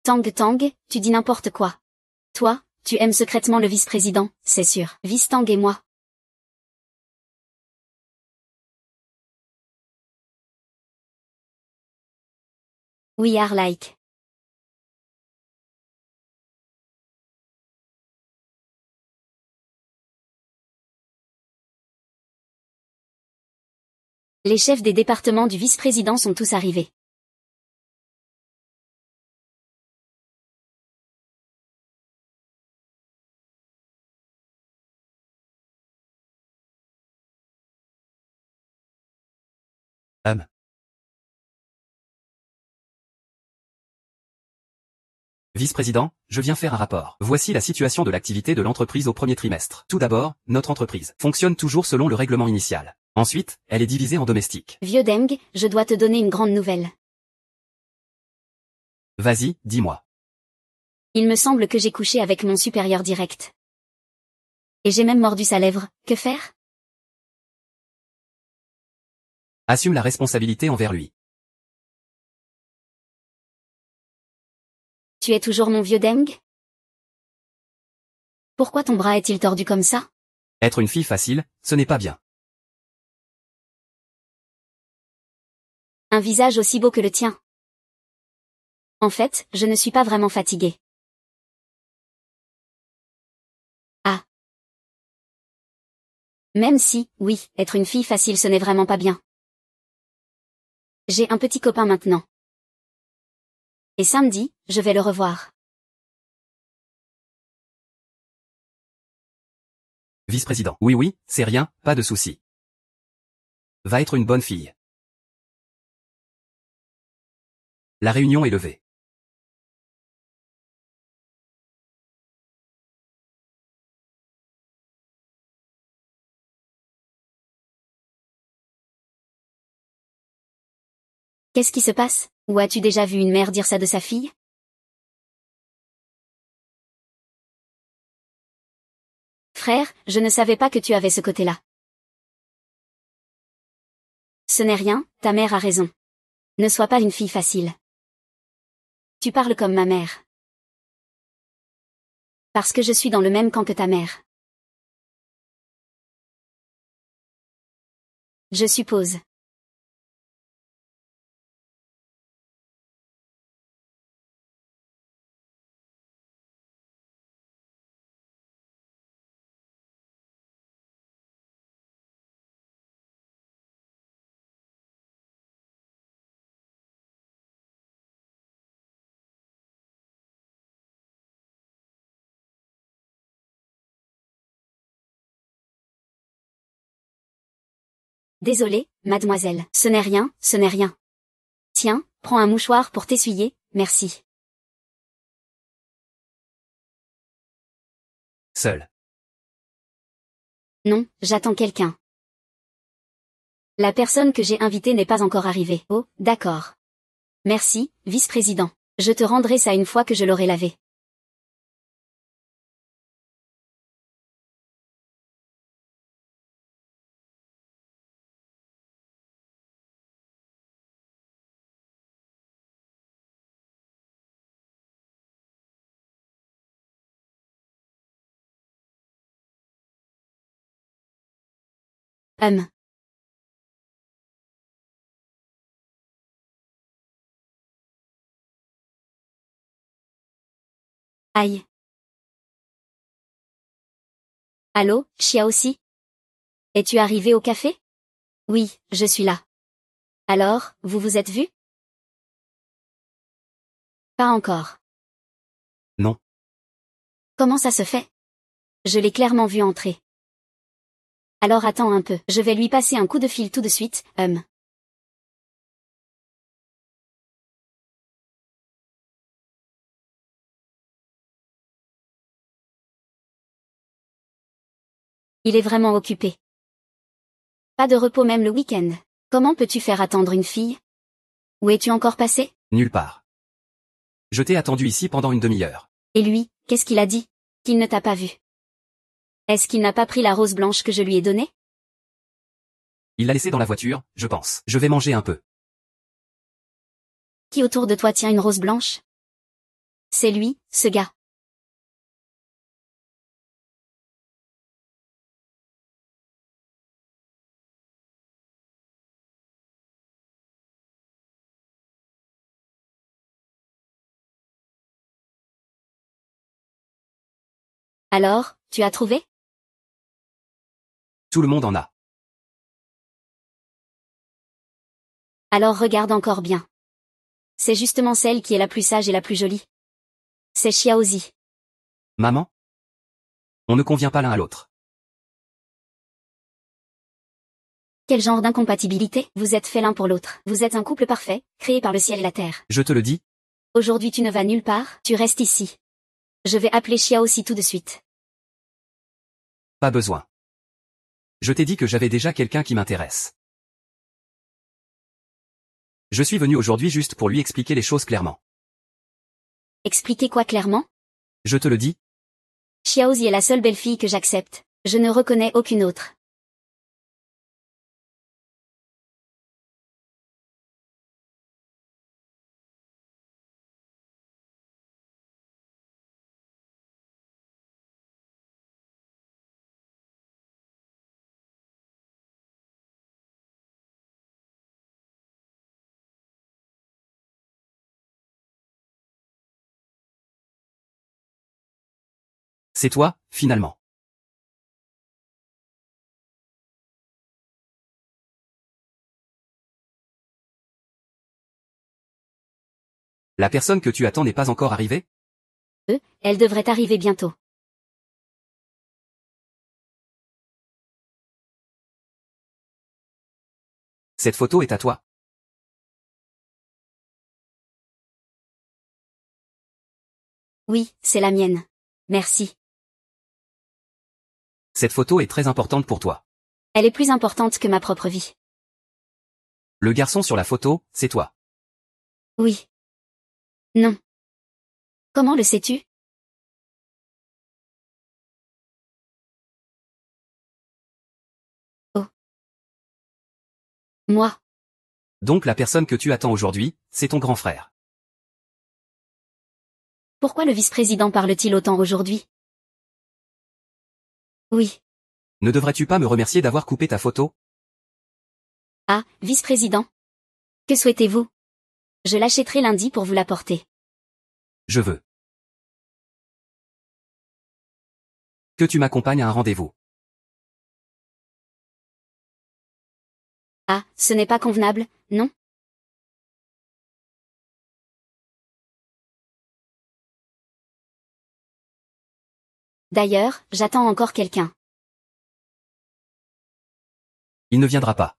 Tang Tang, tu dis n'importe quoi. Toi, tu aimes secrètement le vice-président, c'est sûr. Vice Tang et moi. We are like. Les chefs des départements du vice-président sont tous arrivés. Vice-président, je viens faire un rapport. Voici la situation de l'activité de l'entreprise au premier trimestre. Tout d'abord, notre entreprise fonctionne toujours selon le règlement initial. Ensuite, elle est divisée en domestiques. Vieux Deng, je dois te donner une grande nouvelle. Vas-y, dis-moi. Il me semble que j'ai couché avec mon supérieur direct. Et j'ai même mordu sa lèvre, que faire? Assume la responsabilité envers lui. Tu es toujours mon vieux Deng? Pourquoi ton bras est-il tordu comme ça? Être une fille facile, ce n'est pas bien. Un visage aussi beau que le tien. En fait, je ne suis pas vraiment fatiguée. Ah. Même si, oui, être une fille facile ce n'est vraiment pas bien. J'ai un petit copain maintenant. Et samedi, je vais le revoir. Vice-président. Oui oui, c'est rien, pas de souci. Va être une bonne fille. La réunion est levée. Qu'est-ce qui se passe? Ou as-tu déjà vu une mère dire ça de sa fille? Frère, je ne savais pas que tu avais ce côté-là. Ce n'est rien, ta mère a raison. Ne sois pas une fille facile. Tu parles comme ma mère. Parce que je suis dans le même camp que ta mère. Je suppose. Désolée, mademoiselle. Ce n'est rien, ce n'est rien. Tiens, prends un mouchoir pour t'essuyer, merci. Seul. Non, j'attends quelqu'un. La personne que j'ai invitée n'est pas encore arrivée. Oh, d'accord. Merci, vice-président. Je te rendrai ça une fois que je l'aurai lavé. Hum. Aïe. Allô, Chia aussi? Es-tu arrivé au café? Oui, je suis là. Alors, vous vous êtes vus? Pas encore. Non. Comment ça se fait? Je l'ai clairement vu entrer. Alors attends un peu, je vais lui passer un coup de fil tout de suite, Il est vraiment occupé. Pas de repos même le week-end. Comment peux-tu faire attendre une fille? Où es-tu encore passé? Nulle part. Je t'ai attendu ici pendant une demi-heure. Et lui, qu'est-ce qu'il a dit? Qu'il ne t'a pas vu. Est-ce qu'il n'a pas pris la rose blanche que je lui ai donnée? Il l'a laissée dans la voiture, je pense. Je vais manger un peu. Qui autour de toi tient une rose blanche? C'est lui, ce gars. Alors, tu as trouvé? Tout le monde en a. Alors regarde encore bien. C'est justement celle qui est la plus sage et la plus jolie. C'est Xiaozi. Maman? On ne convient pas l'un à l'autre. Quel genre d'incompatibilité? Vous êtes faits l'un pour l'autre. Vous êtes un couple parfait, créé par le ciel et la terre. Je te le dis, Aujourd'hui tu ne vas nulle part, tu restes ici. Je vais appeler Xiaozi tout de suite. pas besoin. Je t'ai dit que j'avais déjà quelqu'un qui m'intéresse. Je suis venu aujourd'hui juste pour lui expliquer les choses clairement. Expliquez quoi clairement? Je te le dis, Xiaozi est la seule belle fille que j'accepte. Je ne reconnais aucune autre. c'est toi, finalement. La personne que tu attends n'est pas encore arrivée? Elle devrait arriver bientôt. Cette photo est à toi. Oui, c'est la mienne. Merci. Cette photo est très importante pour toi. Elle est plus importante que ma propre vie. Le garçon sur la photo, c'est toi. Oui. Non. Comment le sais-tu? Oh. Moi. Donc la personne que tu attends aujourd'hui, c'est ton grand frère. Pourquoi le vice-président parle-t-il autant aujourd'hui? Oui. Ne devrais-tu pas me remercier d'avoir coupé ta photo? Ah, vice-président. Que souhaitez-vous? Je l'achèterai lundi pour vous l'apporter. Je veux que tu m'accompagnes à un rendez-vous. Ah, ce n'est pas convenable, non? D'ailleurs, j'attends encore quelqu'un. Il ne viendra pas.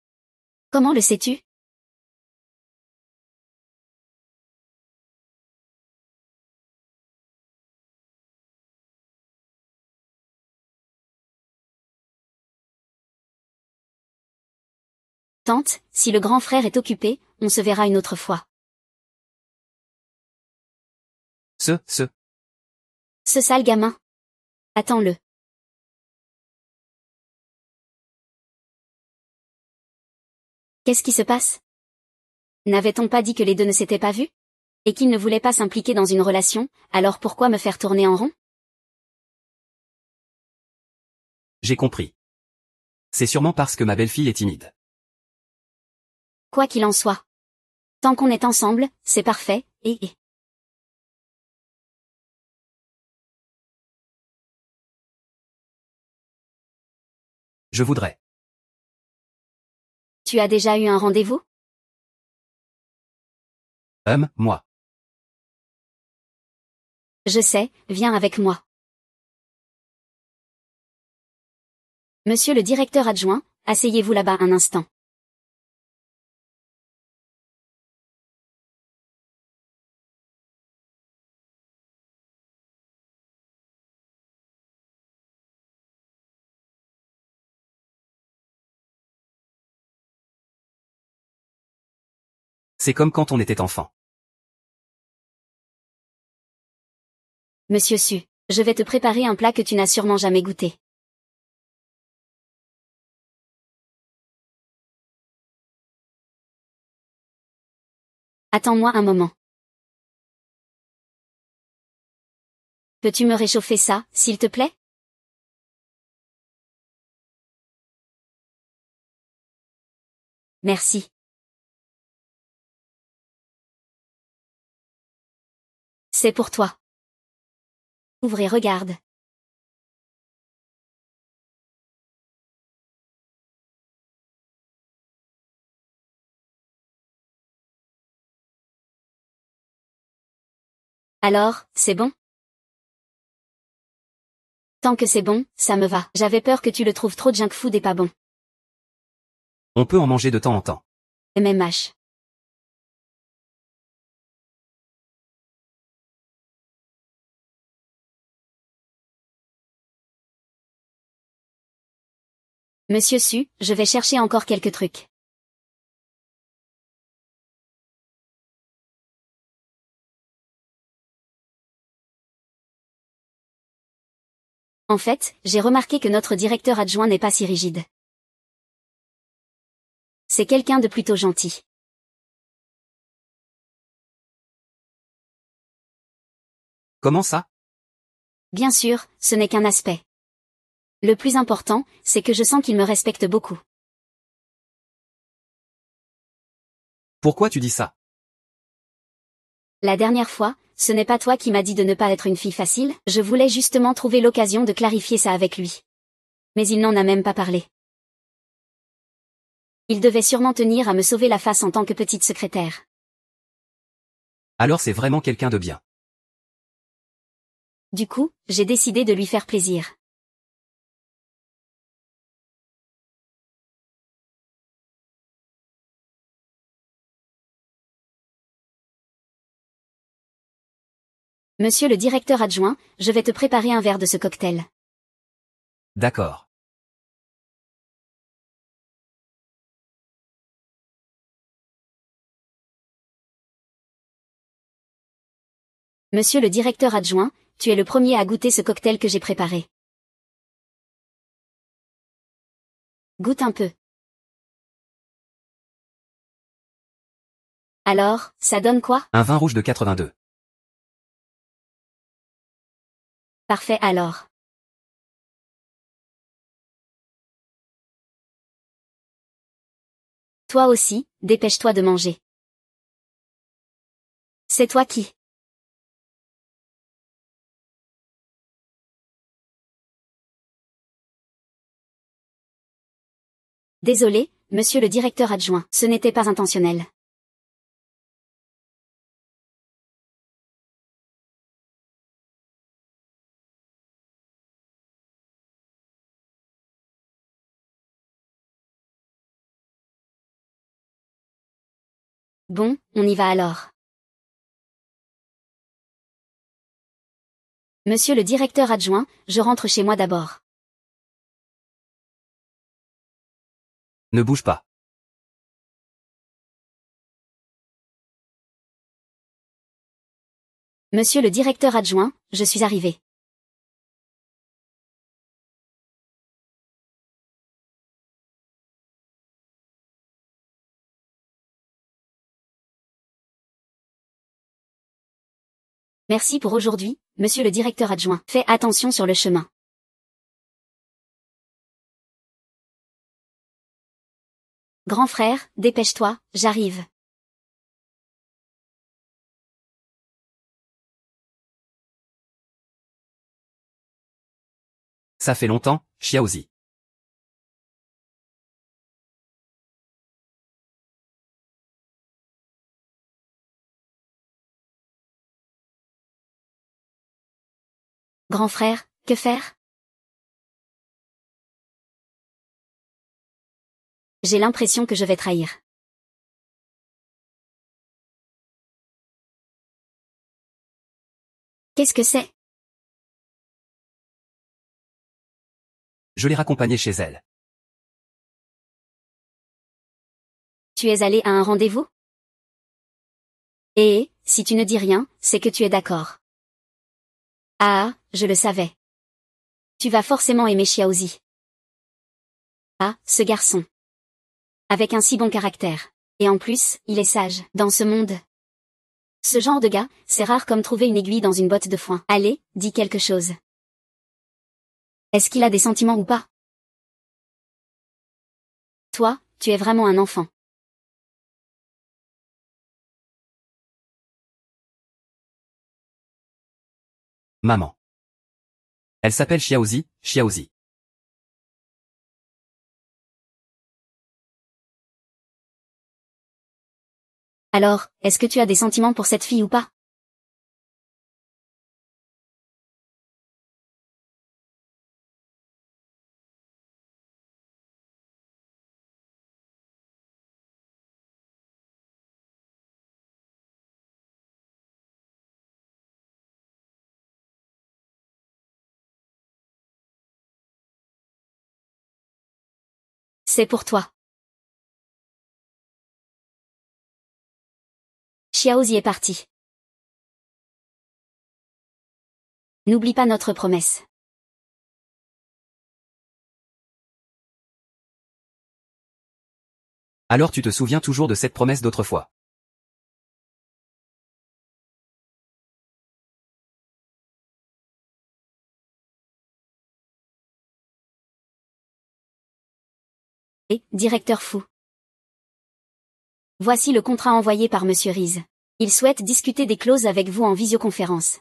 Comment le sais-tu? Tante, si le grand frère est occupé, on se verra une autre fois. Ce Ce sale gamin. Attends-le. Qu'est-ce qui se passe? N'avait-on pas dit que les deux ne s'étaient pas vus? Et qu'ils ne voulaient pas s'impliquer dans une relation, alors pourquoi me faire tourner en rond? j'ai compris. C'est sûrement parce que ma belle-fille est timide. Quoi qu'il en soit. Tant qu'on est ensemble, c'est parfait, et... Je voudrais. Tu as déjà eu un rendez-vous? Moi. Je sais, viens avec moi. Monsieur le directeur adjoint, asseyez-vous là-bas un instant. C'est comme quand on était enfant. Monsieur Su, je vais te préparer un plat que tu n'as sûrement jamais goûté. Attends-moi un moment. Peux-tu me réchauffer ça, s'il te plaît? Merci. C'est pour toi. Ouvre et regarde. Alors, c'est bon? Tant que c'est bon, ça me va. J'avais peur que tu le trouves trop junk food et pas bon. On peut en manger de temps en temps. MMH. Monsieur Su, je vais chercher encore quelques trucs. En fait, j'ai remarqué que notre directeur adjoint n'est pas si rigide. C'est quelqu'un de plutôt gentil. Comment ça? Bien sûr, ce n'est qu'un aspect. Le plus important, c'est que je sens qu'il me respecte beaucoup. Pourquoi tu dis ça? La dernière fois, ce n'est pas toi qui m'as dit de ne pas être une fille facile, je voulais justement trouver l'occasion de clarifier ça avec lui. Mais il n'en a même pas parlé. Il devait sûrement tenir à me sauver la face en tant que petite secrétaire. Alors c'est vraiment quelqu'un de bien. Du coup, j'ai décidé de lui faire plaisir. Monsieur le directeur adjoint, je vais te préparer un verre de ce cocktail. D'accord. Monsieur le directeur adjoint, tu es le premier à goûter ce cocktail que j'ai préparé. Goûte un peu. Alors, ça donne quoi? Un vin rouge de 82. Parfait alors. Toi aussi, dépêche-toi de manger. C'est toi qui. Désolé, monsieur le directeur adjoint, ce n'était pas intentionnel. Bon, on y va alors. Monsieur le directeur adjoint, je rentre chez moi d'abord. Ne bouge pas. Monsieur le directeur adjoint, je suis arrivé. Merci pour aujourd'hui, monsieur le directeur adjoint. Fais attention sur le chemin. Grand frère, dépêche-toi, j'arrive. Ça fait longtemps, Xiaozi. Grand frère, que faire? J'ai l'impression que je vais trahir. Qu'est-ce que c'est? Je l'ai raccompagnée chez elle. Tu es allé à un rendez-vous? Et, si tu ne dis rien, c'est que tu es d'accord. Ah, je le savais. Tu vas forcément aimer Xiaozi. Ah, ce garçon. Avec un si bon caractère. Et en plus, il est sage. Dans ce monde. Ce genre de gars, c'est rare comme trouver une aiguille dans une botte de foin. Allez, dis quelque chose. Est-ce qu'il a des sentiments ou pas? Toi, tu es vraiment un enfant. Maman. Elle s'appelle Xiaozi, Xiaozi. Alors, est-ce que tu as des sentiments pour cette fille ou pas? C'est pour toi. Xiaozi est parti. N'oublie pas notre promesse. Alors tu te souviens toujours de cette promesse d'autrefois. Et, directeur fou. Voici le contrat envoyé par Monsieur Riz. Il souhaite discuter des clauses avec vous en visioconférence.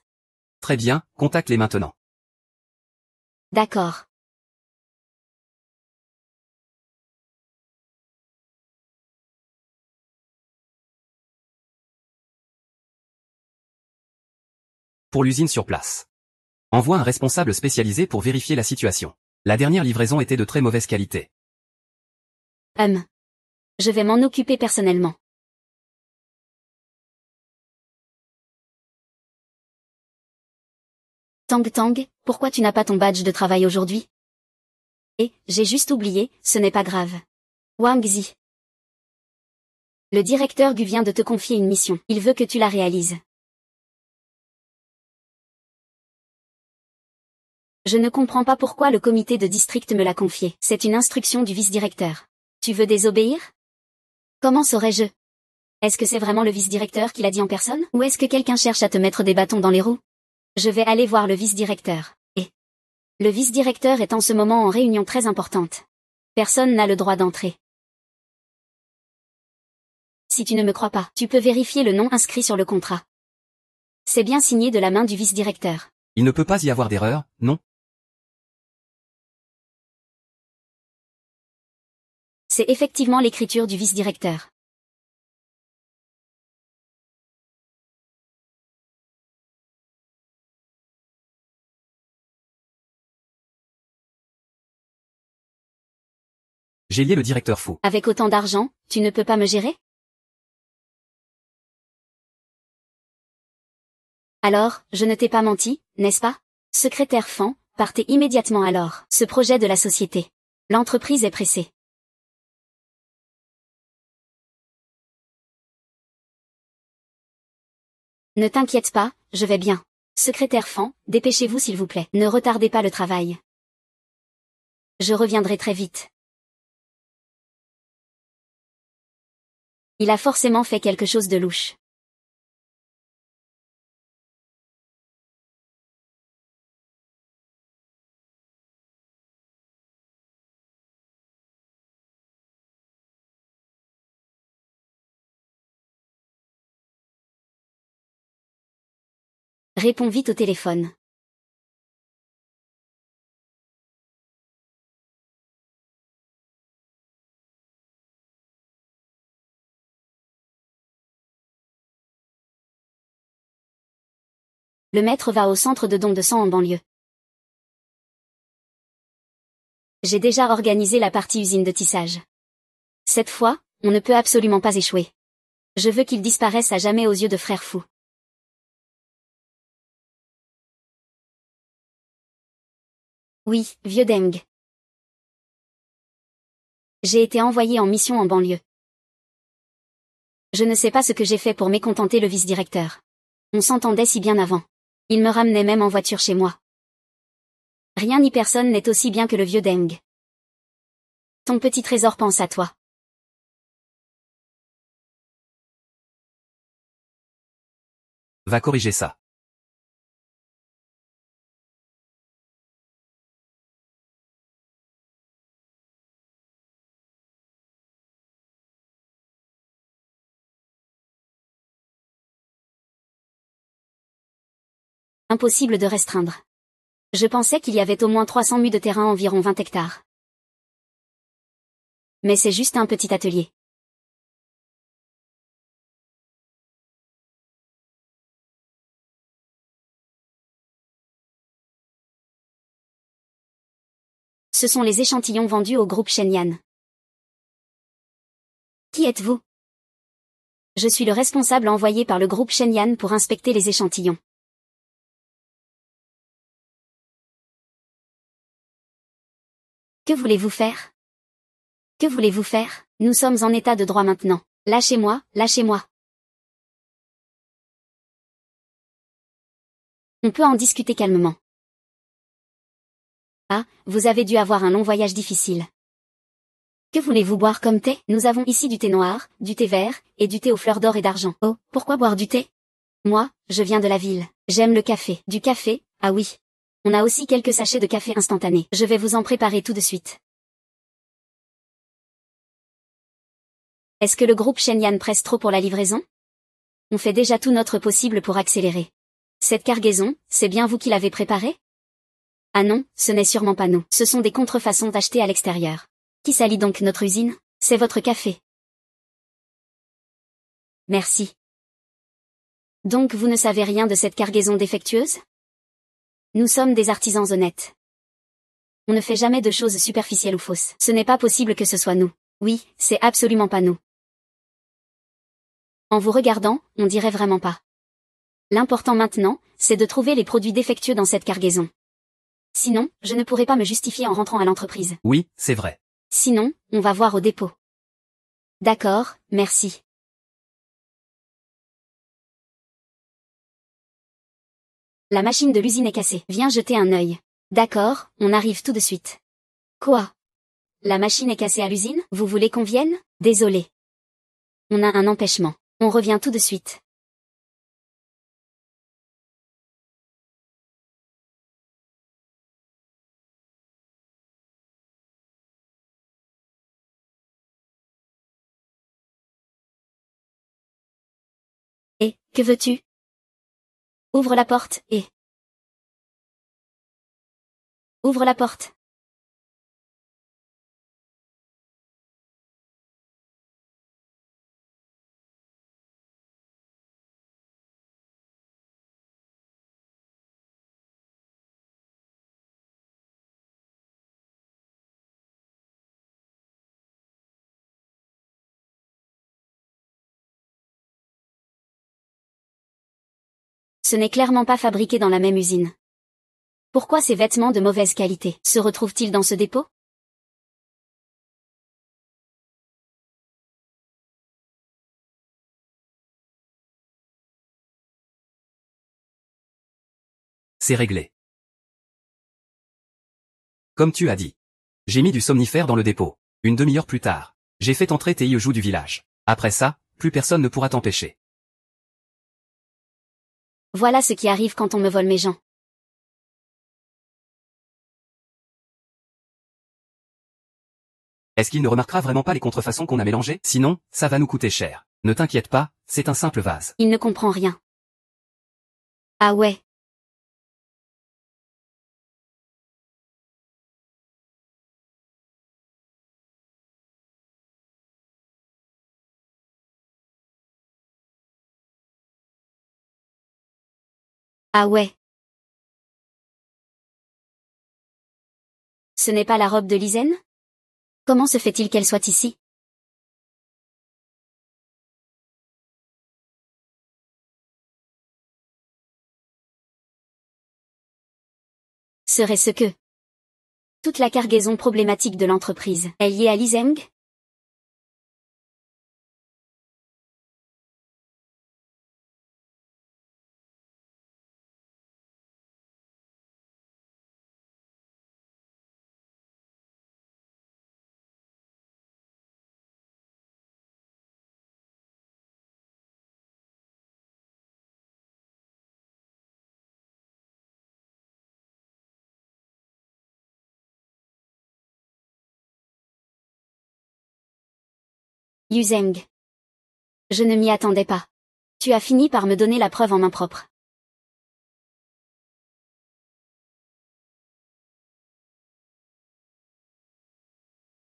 Très bien, contacte-les maintenant. D'accord. Pour l'usine sur place. Envoie un responsable spécialisé pour vérifier la situation. La dernière livraison était de très mauvaise qualité. Je vais m'en occuper personnellement. Tang, pourquoi tu n'as pas ton badge de travail aujourd'hui? J'ai juste oublié, ce n'est pas grave. Wang Zi. Le directeur Gu vient de te confier une mission. Il veut que tu la réalises. Je ne comprends pas pourquoi le comité de district me l'a confié. C'est une instruction du vice-directeur. Tu veux désobéir? Comment saurais-je? Est-ce que c'est vraiment le vice-directeur qui l'a dit en personne? Ou est-ce que quelqu'un cherche à te mettre des bâtons dans les roues? Je vais aller voir le vice-directeur. Le vice-directeur est en ce moment en réunion très importante. Personne n'a le droit d'entrer. Si tu ne me crois pas, tu peux vérifier le nom inscrit sur le contrat. C'est bien signé de la main du vice-directeur. Il ne peut pas y avoir d'erreur, non? C'est effectivement l'écriture du vice-directeur. J'ai lié le directeur fou. Avec autant d'argent, tu ne peux pas me gérer? Alors, je ne t'ai pas menti, n'est-ce pas? Secrétaire Fan, partez immédiatement alors. Ce projet de la société. L'entreprise est pressée. Ne t'inquiète pas, je vais bien. Secrétaire Fan, dépêchez-vous s'il vous plaît. Ne retardez pas le travail. Je reviendrai très vite. Il a forcément fait quelque chose de louche. Réponds vite au téléphone. Le maître va au centre de don de sang en banlieue. J'ai déjà organisé la partie usine de tissage. Cette fois, on ne peut absolument pas échouer. Je veux qu'il disparaisse à jamais aux yeux de frère fou. Oui, vieux Deng. J'ai été envoyé en mission en banlieue. Je ne sais pas ce que j'ai fait pour mécontenter le vice-directeur. On s'entendait si bien avant. Il me ramenait même en voiture chez moi. Rien ni personne n'est aussi bien que le vieux Deng. Ton petit trésor pense à toi. Va corriger ça. Impossible de restreindre. Je pensais qu'il y avait au moins 300 mu de terrain, environ 20 hectares. Mais c'est juste un petit atelier. Ce sont les échantillons vendus au groupe Shenyang. Qui êtes-vous? Je suis le responsable envoyé par le groupe Shenyang pour inspecter les échantillons. Que voulez-vous faire? Que voulez-vous faire? Nous sommes en état de droit maintenant. Lâchez-moi, lâchez-moi. On peut en discuter calmement. Ah, vous avez dû avoir un long voyage difficile. Que voulez-vous boire comme thé? Nous avons ici du thé noir, du thé vert, et du thé aux fleurs d'or et d'argent. Oh, pourquoi boire du thé? Moi, je viens de la ville. J'aime le café. Du café? Ah oui. On a aussi quelques sachets de café instantané. Je vais vous en préparer tout de suite. Est-ce que le groupe Shenyang presse trop pour la livraison? On fait déjà tout notre possible pour accélérer. Cette cargaison, c'est bien vous qui l'avez préparée? Ah non, ce n'est sûrement pas nous. Ce sont des contrefaçons achetées à l'extérieur. Qui salit donc notre usine? C'est votre café. Merci. Donc vous ne savez rien de cette cargaison défectueuse? Nous sommes des artisans honnêtes. On ne fait jamais de choses superficielles ou fausses. Ce n'est pas possible que ce soit nous. Oui, c'est absolument pas nous. En vous regardant, on dirait vraiment pas. L'important maintenant, c'est de trouver les produits défectueux dans cette cargaison. Sinon, je ne pourrai pas me justifier en rentrant à l'entreprise. Oui, c'est vrai. Sinon, on va voir au dépôt. D'accord, merci. La machine de l'usine est cassée. Viens jeter un œil. D'accord, on arrive tout de suite. Quoi? La machine est cassée à l'usine? Vous voulez qu'on vienne? Désolé. On a un empêchement. On revient tout de suite. Et, que veux-tu? Ouvre la porte, et... Ouvre la porte. Ce n'est clairement pas fabriqué dans la même usine. Pourquoi ces vêtements de mauvaise qualité se retrouvent-ils dans ce dépôt? C'est réglé. Comme tu as dit. J'ai mis du somnifère dans le dépôt. Une demi-heure plus tard, j'ai fait entrer tes joues du village. Après ça, plus personne ne pourra t'empêcher. Voilà ce qui arrive quand on me vole mes gens. Est-ce qu'il ne remarquera vraiment pas les contrefaçons qu'on a mélangées? Sinon, ça va nous coûter cher. Ne t'inquiète pas, c'est un simple vase. Il ne comprend rien. Ah ouais. Ah ouais. Ce n'est pas la robe de Lizen? Comment se fait-il qu'elle soit ici? Serait-ce que toute la cargaison problématique de l'entreprise est liée à Lizeng? Yuzeng. Je ne m'y attendais pas. Tu as fini par me donner la preuve en main propre.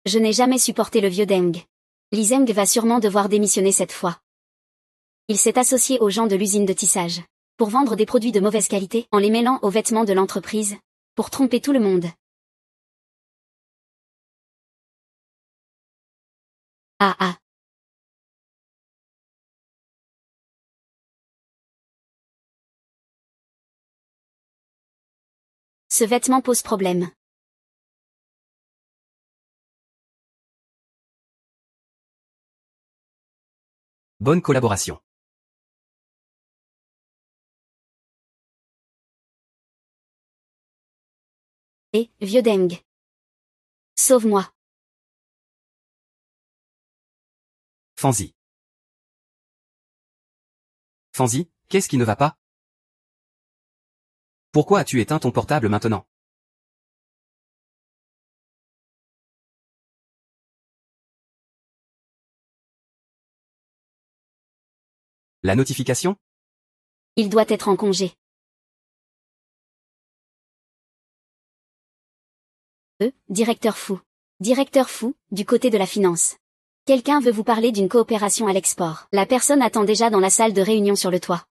Je n'ai jamais supporté le vieux Deng. Lizeng va sûrement devoir démissionner cette fois. Il s'est associé aux gens de l'usine de tissage. Pour vendre des produits de mauvaise qualité, en les mêlant aux vêtements de l'entreprise. Pour tromper tout le monde. Ah ah. Ce vêtement pose problème. Bonne collaboration. Vieux Deng. Sauve-moi. Fanzi. Fanzi, qu'est-ce qui ne va pas? Pourquoi as-tu éteint ton portable maintenant? La notification? Il doit être en congé. Directeur fou. Directeur fou, du côté de la finance. Quelqu'un veut vous parler d'une coopération à l'export. La personne attend déjà dans la salle de réunion sur le toit.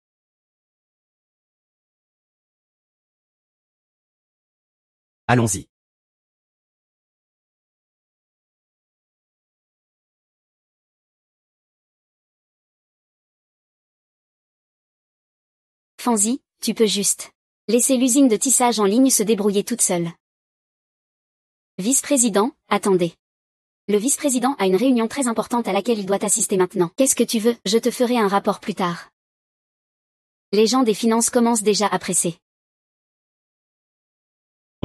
Allons-y. Fanzi, tu peux juste laisser l'usine de tissage en ligne se débrouiller toute seule. Vice-président, attendez. Le vice-président a une réunion très importante à laquelle il doit assister maintenant. Qu'est-ce que tu veux? Je te ferai un rapport plus tard. Les gens des finances commencent déjà à presser.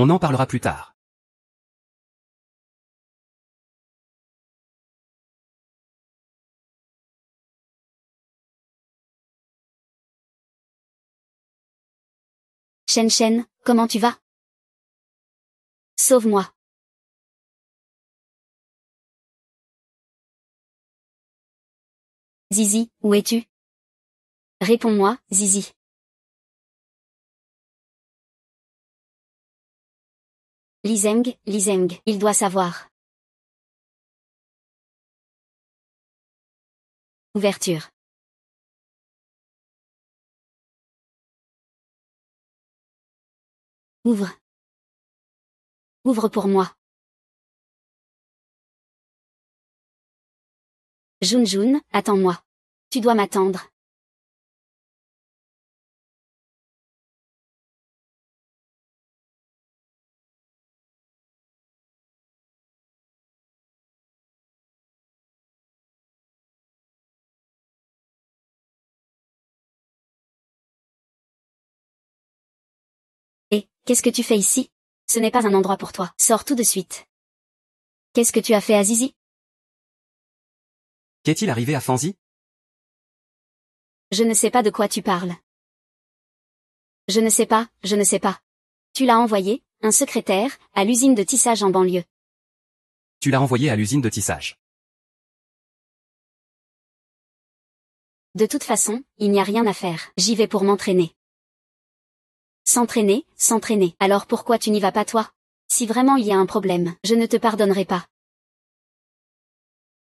On en parlera plus tard. Shen, comment tu vas? Sauve-moi. Zizi, où es-tu? Réponds-moi, Zizi. Lizeng, il doit savoir. Ouverture. Ouvre. Ouvre pour moi. Junjun, attends-moi. Tu dois m'attendre. qu'est-ce que tu fais ici? Ce n'est pas un endroit pour toi. Sors tout de suite. Qu'est-ce que tu as fait à Zizi? Qu'est-il arrivé à Fanzi? Je ne sais pas de quoi tu parles. Je ne sais pas, je ne sais pas. Tu l'as envoyé, un secrétaire, à l'usine de tissage en banlieue. Tu l'as envoyé à l'usine de tissage. De toute façon, il n'y a rien à faire. J'y vais pour m'entraîner. S'entraîner, s'entraîner. Alors pourquoi tu n'y vas pas toi? Si vraiment il y a un problème, je ne te pardonnerai pas.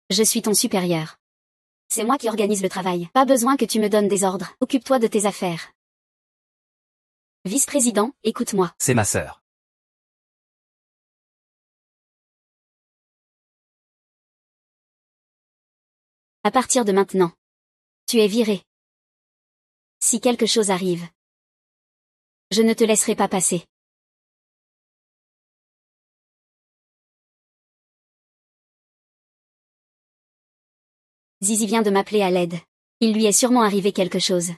Je suis ton supérieur. C'est moi qui organise le travail. Pas besoin que tu me donnes des ordres. Occupe-toi de tes affaires. Vice-président, écoute-moi. C'est ma sœur. À partir de maintenant. Tu es viré. Si quelque chose arrive, je ne te laisserai pas passer. Zizi vient de m'appeler à l'aide. Il lui est sûrement arrivé quelque chose.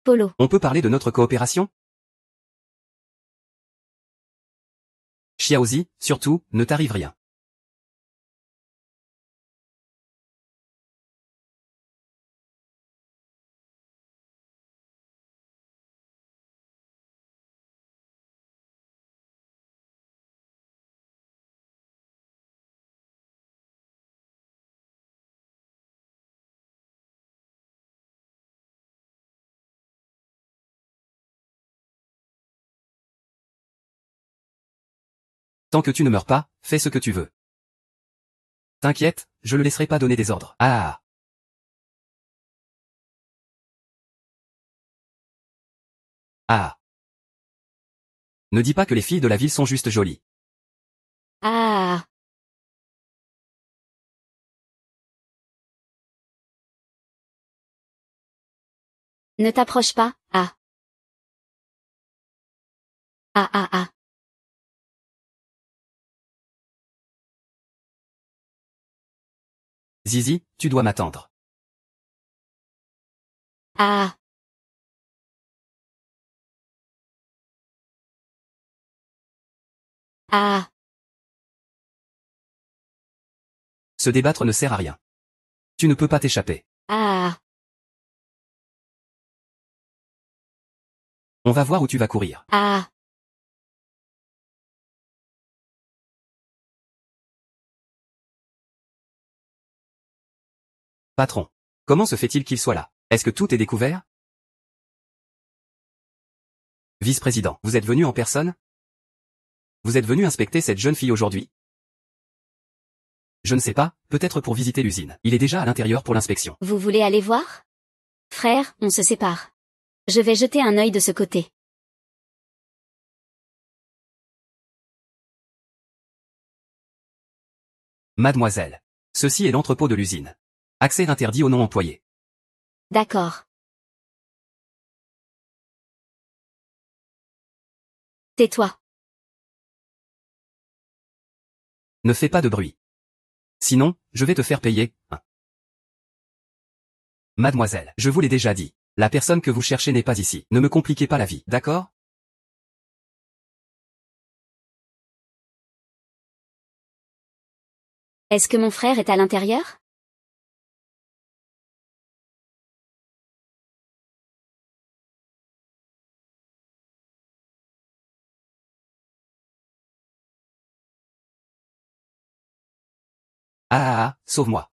Polo. On peut parler de notre coopération? Xiaozi, surtout, ne t'arrive rien. Tant que tu ne meurs pas, fais ce que tu veux. T'inquiète, je le laisserai pas donner des ordres. Ah. Ah. Ne dis pas que les filles de la ville sont juste jolies. Ah. Ne t'approche pas, ah. Ah ah ah. Zizi, tu dois m'attendre. Ah. Ah. Se débattre ne sert à rien. Tu ne peux pas t'échapper. Ah. On va voir où tu vas courir. Ah. Patron. Comment se fait-il qu'il soit là? Est-ce que tout est découvert? Vice-président, vous êtes venu en personne? Vous êtes venu inspecter cette jeune fille aujourd'hui? Je ne sais pas, peut-être pour visiter l'usine. Il est déjà à l'intérieur pour l'inspection. Vous voulez aller voir? Frère, on se sépare. Je vais jeter un œil de ce côté. Mademoiselle. Ceci est l'entrepôt de l'usine. Accès interdit aux non-employés. D'accord. Tais-toi. Ne fais pas de bruit. Sinon, je vais te faire payer, hein. Mademoiselle, je vous l'ai déjà dit. La personne que vous cherchez n'est pas ici. Ne me compliquez pas la vie, d'accord? Est-ce que mon frère est à l'intérieur? Ah ah ah, sauve-moi.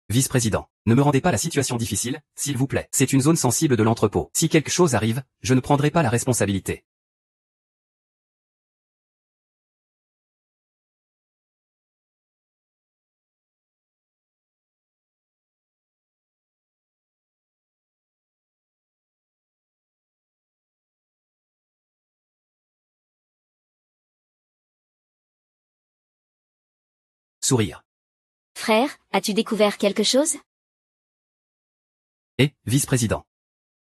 Vice-président, ne me rendez pas la situation difficile, s'il vous plaît. C'est une zone sensible de l'entrepôt. Si quelque chose arrive, je ne prendrai pas la responsabilité. Sourire. Frère, as-tu découvert quelque chose? Et, vice-président.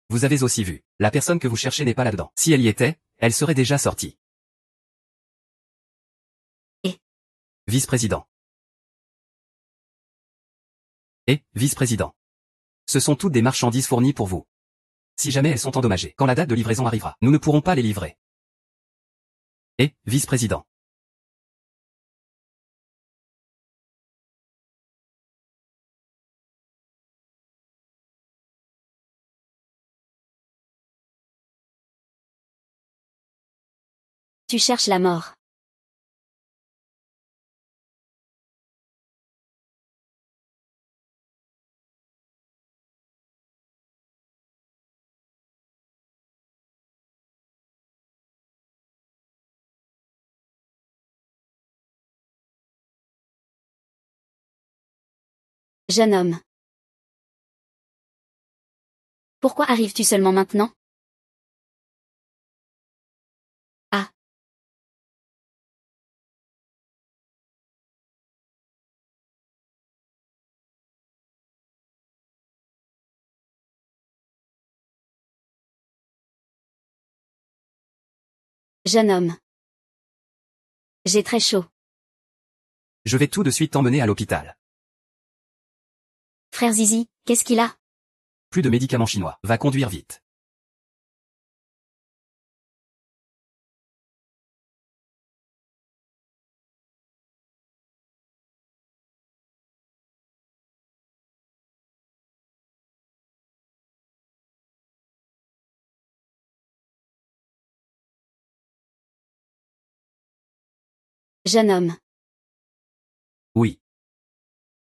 Vous avez aussi vu. La personne que vous cherchez n'est pas là-dedans. Si elle y était, elle serait déjà sortie. Et vice-président. Et, vice-président. Ce sont toutes des marchandises fournies pour vous. Si jamais elles sont endommagées, quand la date de livraison arrivera, nous ne pourrons pas les livrer. Et, vice-président. tu cherches la mort. Jeune homme. Pourquoi arrives-tu seulement maintenant? Ah. Jeune homme. J'ai très chaud. Je vais tout de suite t'emmener à l'hôpital. Frère Zizi, qu'est-ce qu'il a? Plus de médicaments chinois. Va conduire vite. Jeune homme. Oui.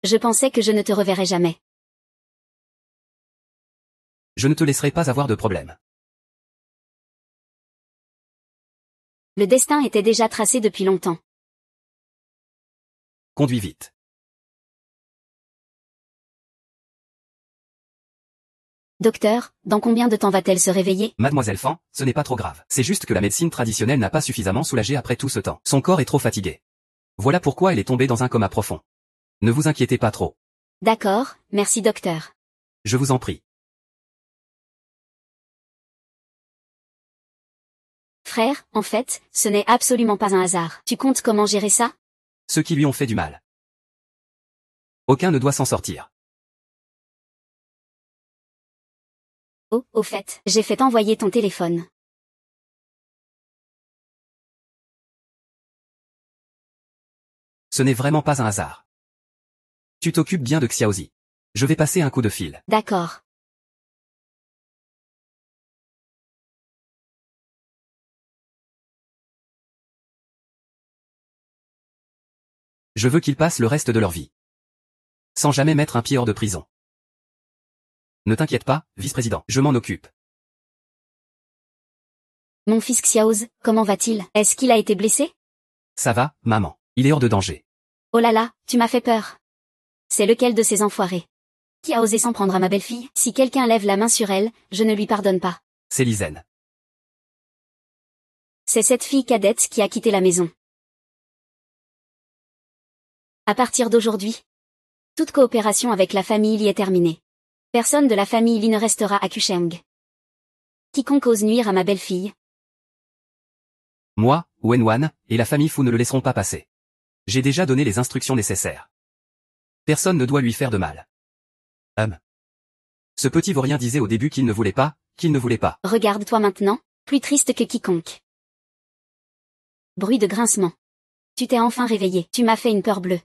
Je pensais que je ne te reverrais jamais. Je ne te laisserai pas avoir de problème. Le destin était déjà tracé depuis longtemps. Conduis vite. Docteur, dans combien de temps va-t-elle se réveiller? Mademoiselle Fan, ce n'est pas trop grave. C'est juste que la médecine traditionnelle n'a pas suffisamment soulagé après tout ce temps. Son corps est trop fatigué. Voilà pourquoi elle est tombée dans un coma profond. Ne vous inquiétez pas trop. D'accord, merci docteur. Je vous en prie. Frère, en fait, ce n'est absolument pas un hasard. Tu comptes comment gérer ça? Ceux qui lui ont fait du mal. Aucun ne doit s'en sortir. Oh, au fait, j'ai fait envoyer ton téléphone. Ce n'est vraiment pas un hasard. Tu t'occupes bien de Xiaozi. Je vais passer un coup de fil. D'accord. Je veux qu'ils passent le reste de leur vie. Sans jamais mettre un pied hors de prison. Ne t'inquiète pas, vice-président, je m'en occupe. Mon fils Xiaoz, comment va-t-il? Est-ce qu'il a été blessé? Ça va, maman. Il est hors de danger. Oh là là, tu m'as fait peur. C'est lequel de ces enfoirés? Qui a osé s'en prendre à ma belle-fille? Si quelqu'un lève la main sur elle, je ne lui pardonne pas. C'est Lizen. C'est cette fille cadette qui a quitté la maison. À partir d'aujourd'hui, toute coopération avec la famille Li est terminée. Personne de la famille Li ne restera à Kucheng. Quiconque ose nuire à ma belle-fille. Moi, Wenwan, et la famille Fu ne le laisseront pas passer. J'ai déjà donné les instructions nécessaires. Personne ne doit lui faire de mal. Ce petit vaurien disait au début qu'il ne voulait pas, Regarde-toi maintenant, plus triste que quiconque. Bruit de grincement. Tu t'es enfin réveillé, tu m'as fait une peur bleue.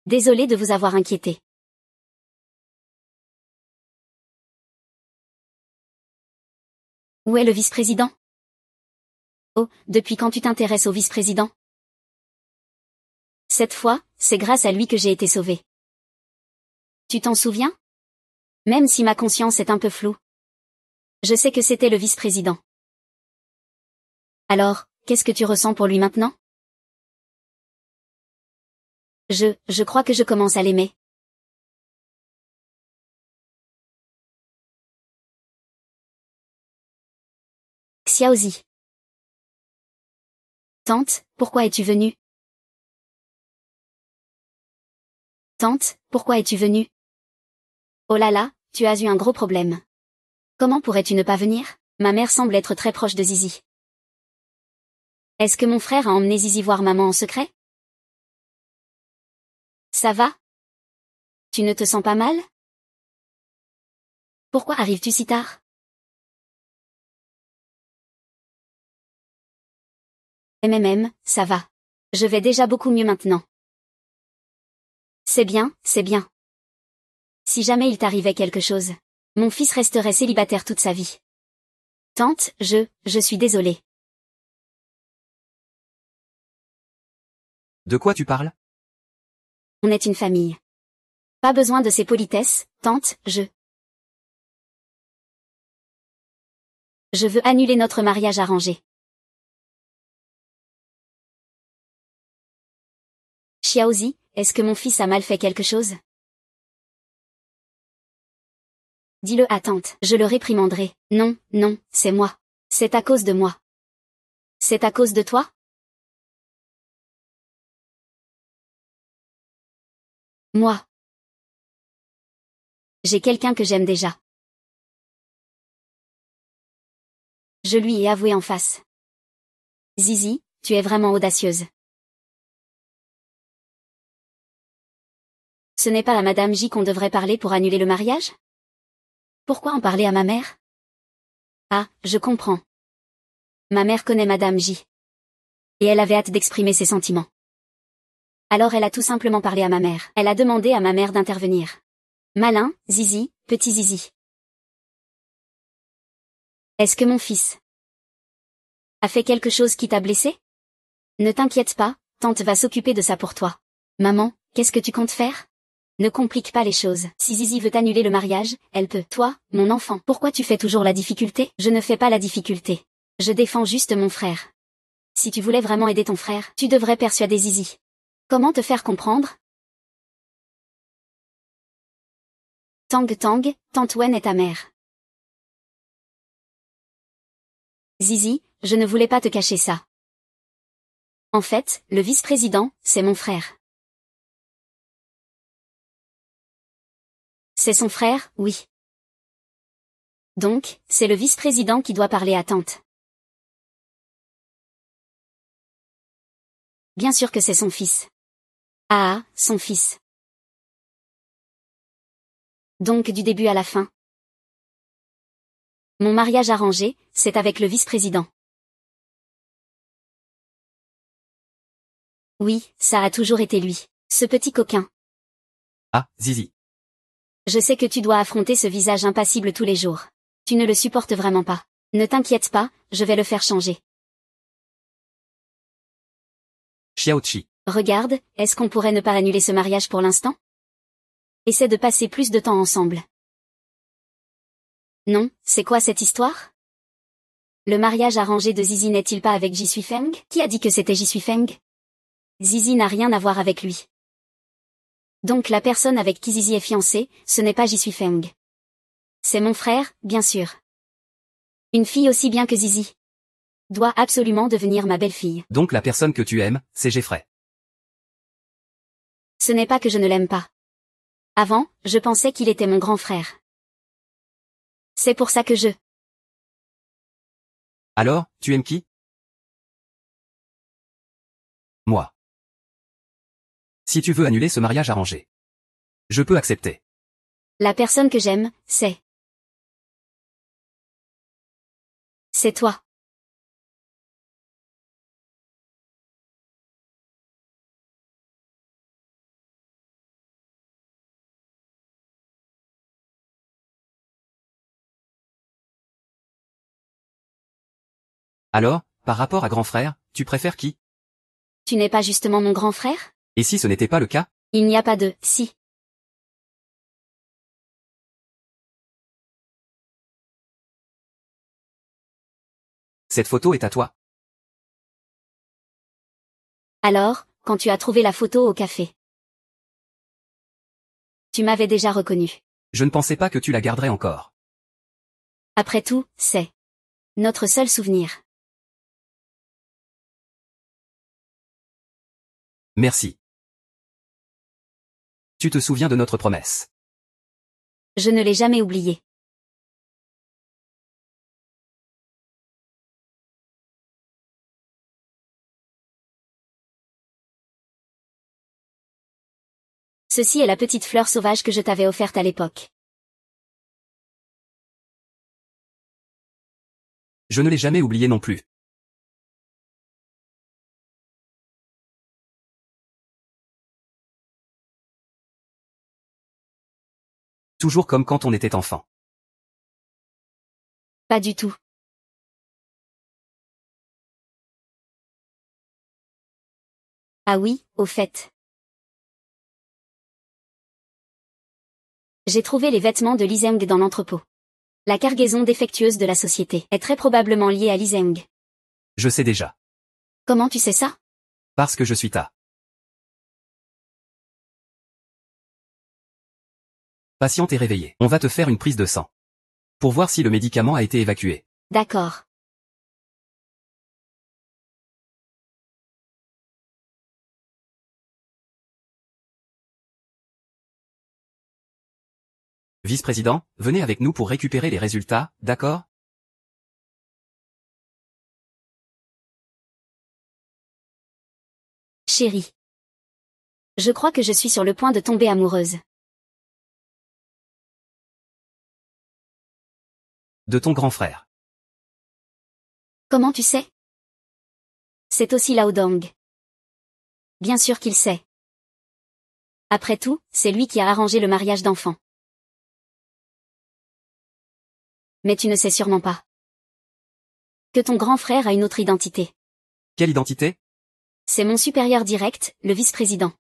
Désolé de vous avoir inquiété. Où est le vice-président? Oh, depuis quand tu t'intéresses au vice-président? Cette fois, c'est grâce à lui que j'ai été sauvée. Tu t'en souviens? Même si ma conscience est un peu floue. Je sais que c'était le vice-président. Alors, qu'est-ce que tu ressens pour lui maintenant? Je crois que je commence à l'aimer. Xiaozi. Tante, pourquoi es-tu venue? Tante, pourquoi es-tu venue? Oh là là, tu as eu un gros problème. Comment pourrais-tu ne pas venir? Ma mère semble être très proche de Zizi. Est-ce que mon frère a emmené Zizi voir maman en secret? Ça va? Tu ne te sens pas mal? Pourquoi arrives-tu si tard? Ça va. Je vais déjà beaucoup mieux maintenant. C'est bien, c'est bien. Si jamais il t'arrivait quelque chose, mon fils resterait célibataire toute sa vie. Tante, je suis désolée. De quoi tu parles? On est une famille. Pas besoin de ces politesses, tante, je veux annuler notre mariage arrangé. Xiaozi, est-ce que mon fils a mal fait quelque chose? Dis-le à tante, je le réprimanderai. Non, non, c'est moi. C'est à cause de moi. C'est à cause de toi? Moi. J'ai quelqu'un que j'aime déjà. Je lui ai avoué en face. Zizi, tu es vraiment audacieuse. Ce n'est pas à Madame J qu'on devrait parler pour annuler le mariage? Pourquoi en parler à ma mère? Ah, je comprends. Ma mère connaît Madame J. Et elle avait hâte d'exprimer ses sentiments. Alors elle a tout simplement parlé à ma mère. Elle a demandé à ma mère d'intervenir. Malin, Zizi, petit Zizi. Est-ce que mon fils a fait quelque chose qui t'a blessé? Ne t'inquiète pas, tante va s'occuper de ça pour toi. Maman, qu'est-ce que tu comptes faire? Ne complique pas les choses. Si Zizi veut annuler le mariage, elle peut. Toi, mon enfant, pourquoi tu fais toujours la difficulté? Je ne fais pas la difficulté. Je défends juste mon frère. Si tu voulais vraiment aider ton frère, tu devrais persuader Zizi. Comment te faire comprendre? Tang, tante Wen est ta mère. Zizi, je ne voulais pas te cacher ça. En fait, le vice-président, c'est mon frère. C'est son frère, oui. Donc, c'est le vice-président qui doit parler à tante. Bien sûr que c'est son fils. Ah, son fils. Donc du début à la fin. Mon mariage arrangé, c'est avec le vice-président. Oui, ça a toujours été lui. Ce petit coquin. Ah, Zizi. Je sais que tu dois affronter ce visage impassible tous les jours. Tu ne le supportes vraiment pas. Ne t'inquiète pas, je vais le faire changer. Xiaoqi. Regarde, est-ce qu'on pourrait ne pas annuler ce mariage pour l'instant? Essaie de passer plus de temps ensemble. Non, c'est quoi cette histoire? Le mariage arrangé de Zizi n'est-il pas avec Jisui Feng? Qui a dit que c'était Jisui Feng? Zizi n'a rien à voir avec lui. Donc la personne avec qui Zizi est fiancée, ce n'est pas Jisui Feng. C'est mon frère, bien sûr. Une fille aussi bien que Zizi doit absolument devenir ma belle-fille. Donc la personne que tu aimes, c'est Jeffrey. Ce n'est pas que je ne l'aime pas. Avant, je pensais qu'il était mon grand frère. C'est pour ça que je... Alors, tu aimes qui? Moi. Si tu veux annuler ce mariage arrangé, je peux accepter. La personne que j'aime, c'est toi. Alors, par rapport à grand frère, tu préfères qui? Tu n'es pas justement mon grand frère? Et si ce n'était pas le cas? Il n'y a pas de « si ». Cette photo est à toi. Alors, quand tu as trouvé la photo au café, tu m'avais déjà reconnu. Je ne pensais pas que tu la garderais encore. Après tout, c'est Notre seul souvenir. Merci. Tu te souviens de notre promesse. Je ne l'ai jamais oublié. Ceci est la petite fleur sauvage que je t'avais offerte à l'époque. Je ne l'ai jamais oublié non plus. Toujours comme quand on était enfant. Pas du tout. Ah oui, au fait. J'ai trouvé les vêtements de Lee Zeng dans l'entrepôt. La cargaison défectueuse de la société est très probablement liée à Lee Zeng. Je sais déjà. Comment tu sais ça? Parce que je suis ta patiente est réveillée. On va te faire une prise de sang. Pour voir si le médicament a été évacué. D'accord. Vice-président, venez avec nous pour récupérer les résultats, d'accord? Chérie. Je crois que je suis sur le point de tomber amoureuse. De ton grand frère. Comment tu sais? C'est aussi Lao Dong. Bien sûr qu'il sait. Après tout, c'est lui qui a arrangé le mariage d'enfants. Mais tu ne sais sûrement pas que ton grand frère a une autre identité. Quelle identité? C'est mon supérieur direct, le vice-président.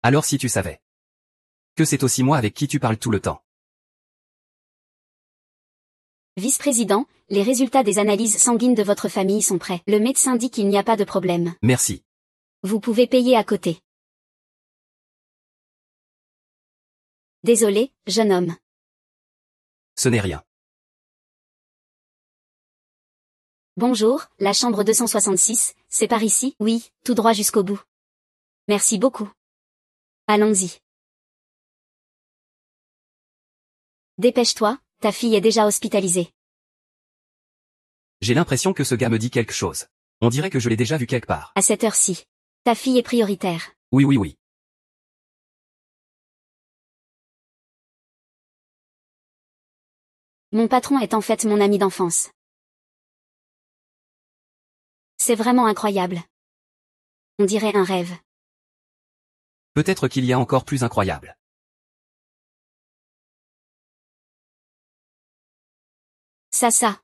Alors si tu savais. Que c'est aussi moi avec qui tu parles tout le temps. Vice-président, les résultats des analyses sanguines de votre famille sont prêts. Le médecin dit qu'il n'y a pas de problème. Merci. Vous pouvez payer à côté. Désolé, jeune homme. Ce n'est rien. Bonjour, la chambre 266, c'est par ici? Oui, tout droit jusqu'au bout. Merci beaucoup. Allons-y. Dépêche-toi, ta fille est déjà hospitalisée. J'ai l'impression que ce gars me dit quelque chose. On dirait que je l'ai déjà vu quelque part. À cette heure-ci. Ta fille est prioritaire. Oui oui oui. Mon patron est en fait mon ami d'enfance. C'est vraiment incroyable. On dirait un rêve. Peut-être qu'il y a encore plus incroyable. Ça.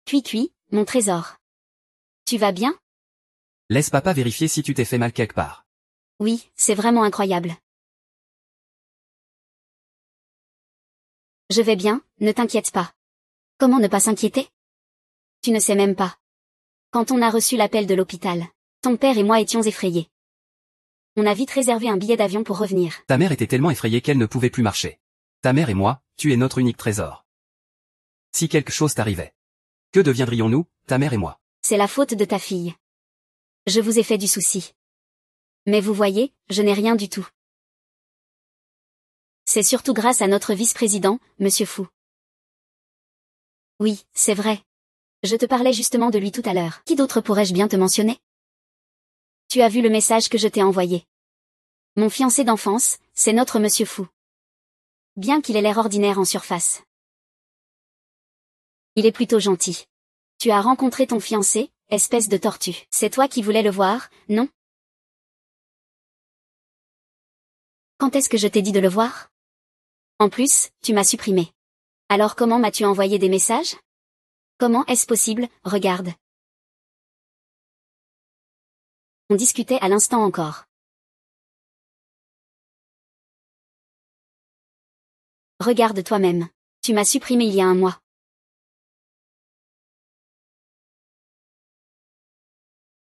Cui, mon trésor. Tu vas bien? Laisse papa vérifier si tu t'es fait mal quelque part. Oui, c'est vraiment incroyable. Je vais bien, ne t'inquiète pas. Comment ne pas s'inquiéter? Tu ne sais même pas. Quand on a reçu l'appel de l'hôpital, ton père et moi étions effrayés. On a vite réservé un billet d'avion pour revenir. Ta mère était tellement effrayée qu'elle ne pouvait plus marcher. Ta mère et moi, tu es notre unique trésor. Si quelque chose t'arrivait. Que deviendrions-nous, ta mère et moi? C'est la faute de ta fille. Je vous ai fait du souci. Mais vous voyez, je n'ai rien du tout. C'est surtout grâce à notre vice-président, Monsieur Fou. Oui, c'est vrai. Je te parlais justement de lui tout à l'heure. Qui d'autre pourrais-je bien te mentionner? Tu as vu le message que je t'ai envoyé. Mon fiancé d'enfance, c'est notre Monsieur Fou. Bien qu'il ait l'air ordinaire en surface. Il est plutôt gentil. Tu as rencontré ton fiancé, espèce de tortue. C'est toi qui voulais le voir, non? Quand est-ce que je t'ai dit de le voir? En plus, tu m'as supprimé. Alors comment m'as-tu envoyé des messages? Comment est-ce possible? Regarde. On discutait à l'instant encore. Regarde toi-même. Tu m'as supprimé il y a un mois.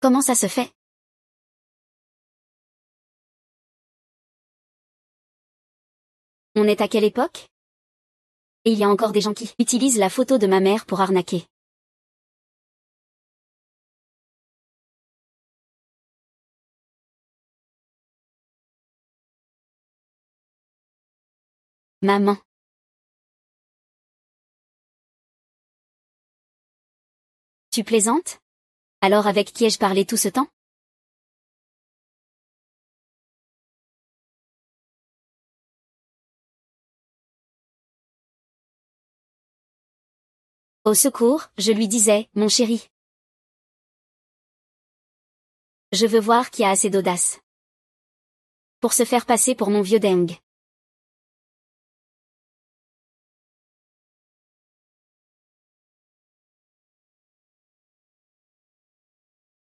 Comment ça se fait? On est à quelle époque? Et il y a encore des gens qui utilisent la photo de ma mère pour arnaquer. Maman. Tu plaisantes? Alors avec qui ai-je parlé tout ce temps? Au secours, je lui disais, mon chéri. Je veux voir qui a assez d'audace pour se faire passer pour mon vieux dingue.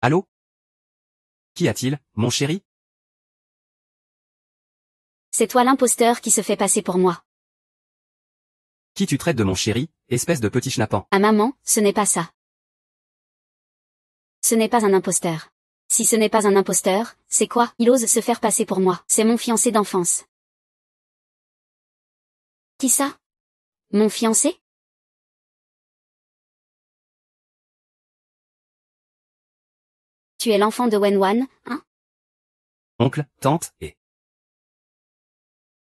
Allô? Qu'y a-t-il, mon chéri? C'est toi l'imposteur qui se fait passer pour moi. Qui tu traites de mon chéri, espèce de petit schnappant? Ah maman, ce n'est pas ça. Ce n'est pas un imposteur. Si ce n'est pas un imposteur, c'est quoi? Il ose se faire passer pour moi. C'est mon fiancé d'enfance. Qui ça? Mon fiancé? Tu es l'enfant de Wenwan, hein? Oncle, tante, et...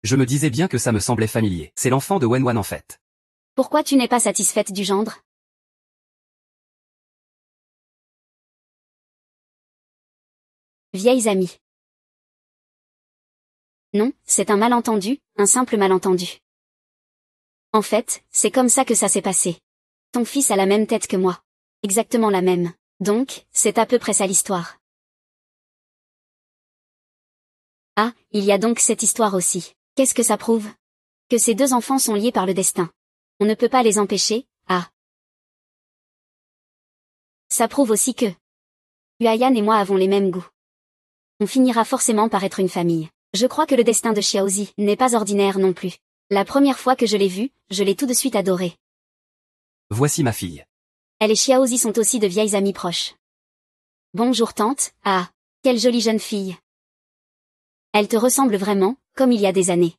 Je me disais bien que ça me semblait familier. C'est l'enfant de Wenwan en fait. Pourquoi tu n'es pas satisfaite du gendre? Vieilles amies. Non, c'est un malentendu, un simple malentendu. En fait, c'est comme ça que ça s'est passé. Ton fils a la même tête que moi. Exactement la même. Donc, c'est à peu près ça l'histoire. Ah, il y a donc cette histoire aussi. Qu'est-ce que ça prouve? Que ces deux enfants sont liés par le destin. On ne peut pas les empêcher, ah. Ça prouve aussi que Huayan et moi avons les mêmes goûts. On finira forcément par être une famille. Je crois que le destin de Xiaozi n'est pas ordinaire non plus. La première fois que je l'ai vue, je l'ai tout de suite adorée. Voici ma fille. Elle et Xiaozi sont aussi de vieilles amies proches. Bonjour tante, ah, quelle jolie jeune fille. Elle te ressemble vraiment, comme il y a des années.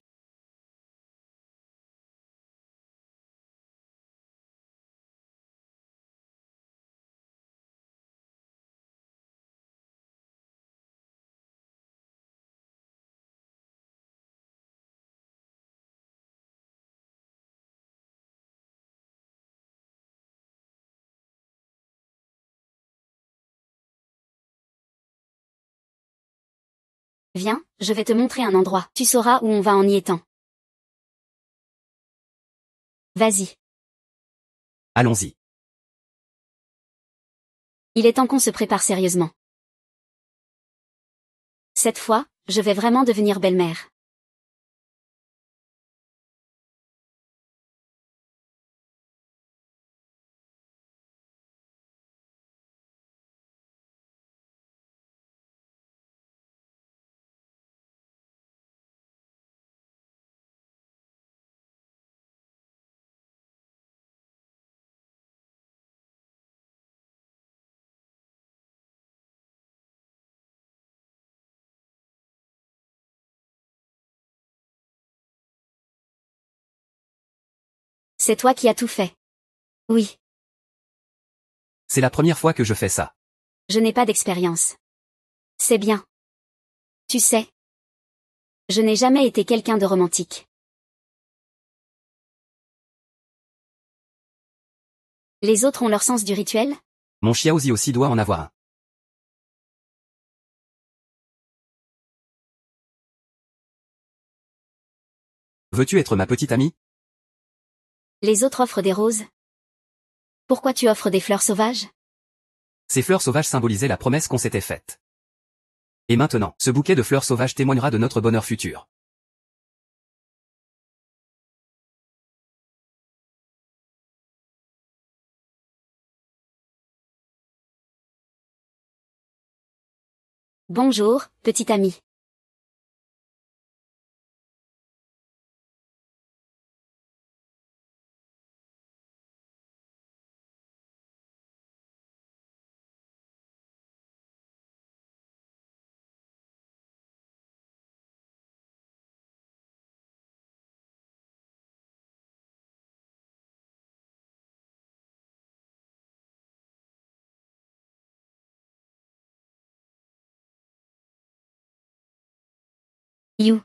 Viens, je vais te montrer un endroit. Tu sauras où on va en y étant. Vas-y. Allons-y. Il est temps qu'on se prépare sérieusement. Cette fois, je vais vraiment devenir belle-mère. C'est toi qui as tout fait. Oui, C'est la première fois que je fais ça. je n'ai pas d'expérience. C'est bien. Tu sais, je n'ai jamais été quelqu'un de romantique. Les autres ont leur sens du rituel? Mon Xiaozi aussi doit en avoir un. Veux-tu être ma petite amie? Les autres offrent des roses. Pourquoi tu offres des fleurs sauvages? Ces fleurs sauvages symbolisaient la promesse qu'on s'était faite. Et maintenant, ce bouquet de fleurs sauvages témoignera de notre bonheur futur. Bonjour, petite amie. You.